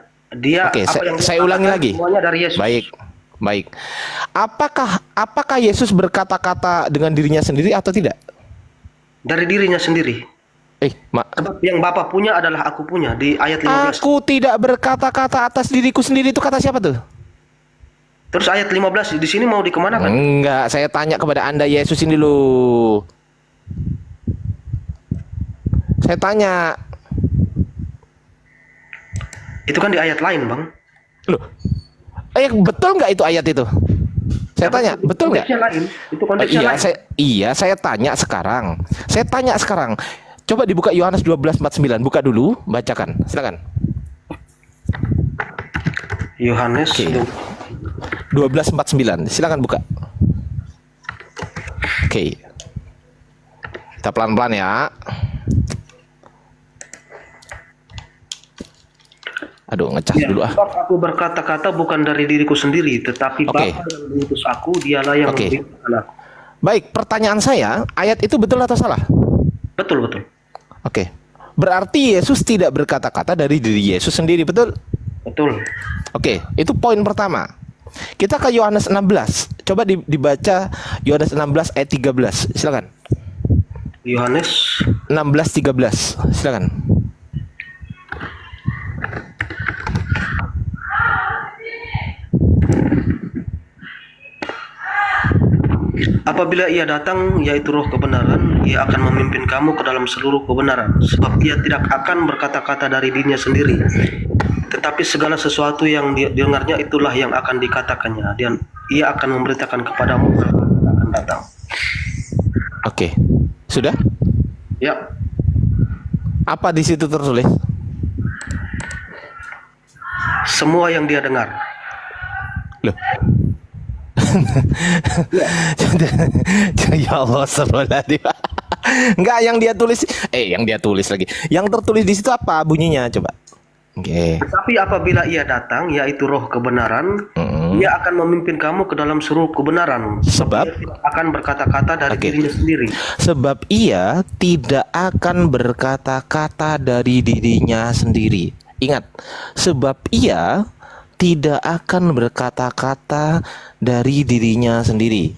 Dia Oke, apa yang dia saya ulangi katakan lagi. semuanya dari Yesus. Baik. Apakah Yesus berkata-kata dengan dirinya sendiri atau tidak? Dari dirinya sendiri. Sebab yang Bapa punya adalah aku punya di ayat 15. Aku tidak berkata-kata atas diriku sendiri, itu kata siapa tuh? Terus ayat 15 di sini mau dikemanakan? Enggak, saya tanya kepada Anda Yesus ini loh. Saya tanya. Itu kan di ayat lain, Bang. Loh. Betul nggak itu ayat itu? Saya tanya, betul nggak? Konteksnya lain. Itu konteksnya lain. Saya tanya sekarang. Coba dibuka Yohanes 12:49. Buka dulu, bacakan. Silakan. Yohanes 12:49. Silakan buka. Oke. Kita pelan-pelan ya. Aduh, ngecas dulu ah. Sebab aku berkata-kata bukan dari diriku sendiri, tetapi Bapa yang mengutus aku, dialah yang memberikan aku. Baik, pertanyaan saya, ayat itu betul atau salah? Betul. Oke. Berarti Yesus tidak berkata-kata dari diri Yesus sendiri, betul? Betul. Oke, itu poin pertama. Kita ke Yohanes 16. Coba dibaca Yohanes 16 ayat 13. Silakan. Yohanes 16:13. Silakan. Apabila ia datang, yaitu roh kebenaran, ia akan memimpin kamu ke dalam seluruh kebenaran. Sebab ia tidak akan berkata-kata dari dirinya sendiri, tetapi segala sesuatu yang didengarnya itulah yang akan dikatakannya, dan ia akan memberitakan kepadamu apa yang akan datang. Oke. Sudah? Ya. Apa di situ tertulis? Semua yang dia dengar. Loh. Ya Allah, astagfirullahaladzim. Enggak, yang dia tulis lagi. Yang tertulis di situ apa bunyinya coba? Oke. Tapi apabila ia datang, yaitu roh kebenaran, ia akan memimpin kamu ke dalam seluruh kebenaran. Sebab ia tidak akan berkata-kata dari dirinya sendiri. Sebab ia tidak akan berkata-kata dari dirinya sendiri. Ingat, sebab ia tidak akan berkata-kata dari dirinya sendiri.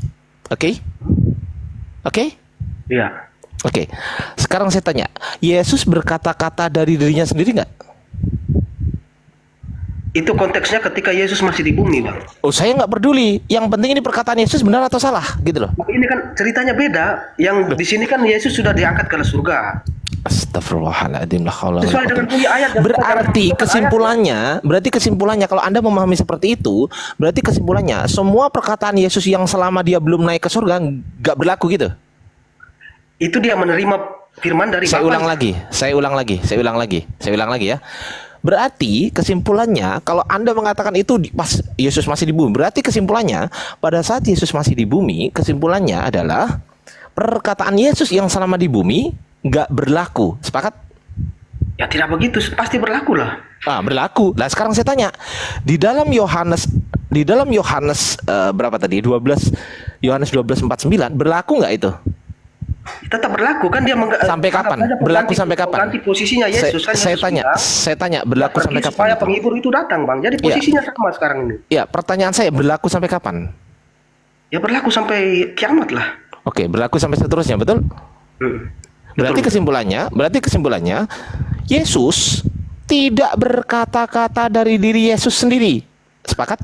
Oke? Oke? Iya. Oke. Sekarang saya tanya, Yesus berkata-kata dari dirinya sendiri nggak? Itu konteksnya ketika Yesus masih di bumi, Bang. Oh, saya nggak peduli. Yang penting ini perkataan Yesus benar atau salah, gitu loh. Tapi ini kan ceritanya beda. Yang di sini kan Yesus sudah diangkat ke surga. Astagfirullahaladzim. Sesuai dengan bunyi ayat. Berarti kesimpulannya kalau Anda memahami seperti itu, berarti kesimpulannya semua perkataan Yesus yang selama dia belum naik ke surga nggak berlaku gitu. Itu dia menerima firman dari Saya Bapa. ulang lagi ya. Berarti kesimpulannya kalau Anda mengatakan itu pas Yesus masih di bumi, berarti kesimpulannya pada saat Yesus masih di bumi, kesimpulannya adalah perkataan Yesus yang selama di bumi nggak berlaku. Sepakat? Ya tidak begitu, pasti berlaku lah. Berlaku. Nah, sekarang saya tanya, di dalam Yohanes berapa tadi? Yohanes 12:49 berlaku nggak itu? Tetap berlaku kan dia sampai kapan? Berlaku sampai kapan? Ganti posisinya Yesus kan. Saya tanya berlaku sampai kapan? Supaya penghibur itu datang, Bang. Jadi posisinya sama sekarang ini. Ya, pertanyaan saya berlaku sampai kapan? Ya berlaku sampai kiamat lah. Oke, berlaku sampai seterusnya, betul? Berarti kesimpulannya Yesus tidak berkata-kata dari diri Yesus sendiri. Sepakat?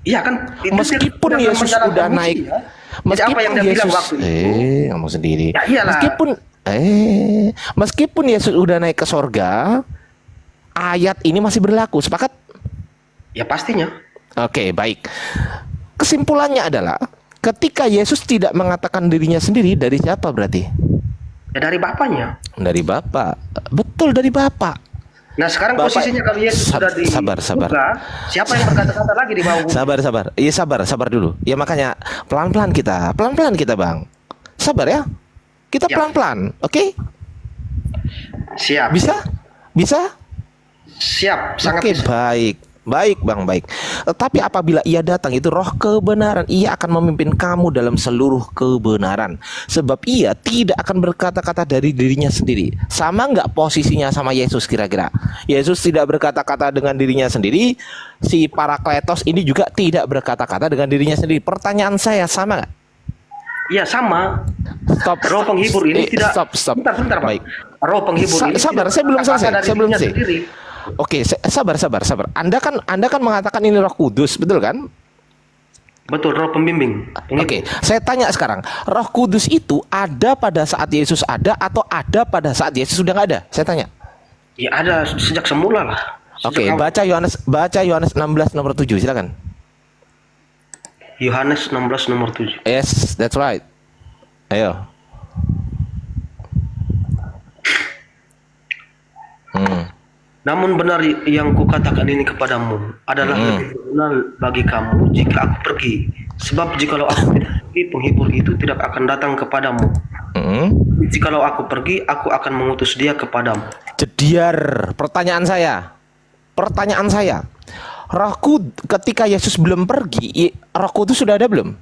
Iya kan? Meskipun Yesus sudah naik. Meskipun apa yang dia bilang waktu itu? Ngomong sendiri. Ya iyalah. Meskipun Yesus udah naik ke sorga, ayat ini masih berlaku. Sepakat? Ya pastinya. Oke, baik. Kesimpulannya adalah Ketika Yesus tidak mengatakan dirinya sendiri, dari siapa berarti? Ya dari Bapaknya. Dari Bapa. Betul, dari Bapa. Nah sekarang Bapak- posisinya kalau Yesus sudah di sabar. surga, siapa yang berkata-kata lagi di bawah bumi? Sabar. Iya, sabar dulu. Ya makanya pelan-pelan kita, Bang. Sabar ya. Kita Ya. pelan-pelan, oke? Siap. Bisa? Siap, sangat Oke, bisa. baik Bang, baik. Tapi apabila ia datang, itu roh kebenaran, ia akan memimpin kamu dalam seluruh kebenaran. Sebab ia tidak akan berkata-kata dari dirinya sendiri. Sama nggak posisinya sama Yesus kira-kira? Yesus tidak berkata-kata dengan dirinya sendiri. Si Parakletos ini juga tidak berkata-kata dengan dirinya sendiri. Pertanyaan saya, sama nggak? Iya sama. Stop. Roh penghibur ini tidak. Stop. Sebentar, Pak. Baik. Roh penghibur ini Sabar, tidak saya belum berkata-kata selesai. dari Saya belum dirinya selesai. sendiri. Oke, sabar. Anda kan mengatakan ini Roh Kudus, betul kan? Betul, roh pembimbing. Oke, saya tanya sekarang, Roh Kudus itu ada pada saat Yesus ada atau ada pada saat Yesus sudah nggak ada? Saya tanya. Ya ada sejak semula lah. Oke, Sejak awal. baca Yohanes 16 nomor 7, silakan. Yohanes 16 nomor 7. Yes, that's right. Ayo. Namun benar yang kukatakan ini kepadamu adalah lebih benar bagi kamu jika aku pergi. Sebab jikalau aku tidak pergi, penghibur itu tidak akan datang kepadamu. Jikalau aku pergi, aku akan mengutus dia kepadamu. Jediar, pertanyaan saya. Ketika Yesus belum pergi, Roh Kudus sudah ada belum?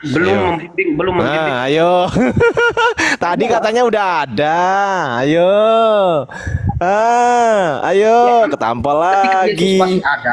Belum membimbing. Nah, ayo. Tadi katanya udah ada. Ayo. Ayo, ketampol Ketika Yesus lagi. masih ada,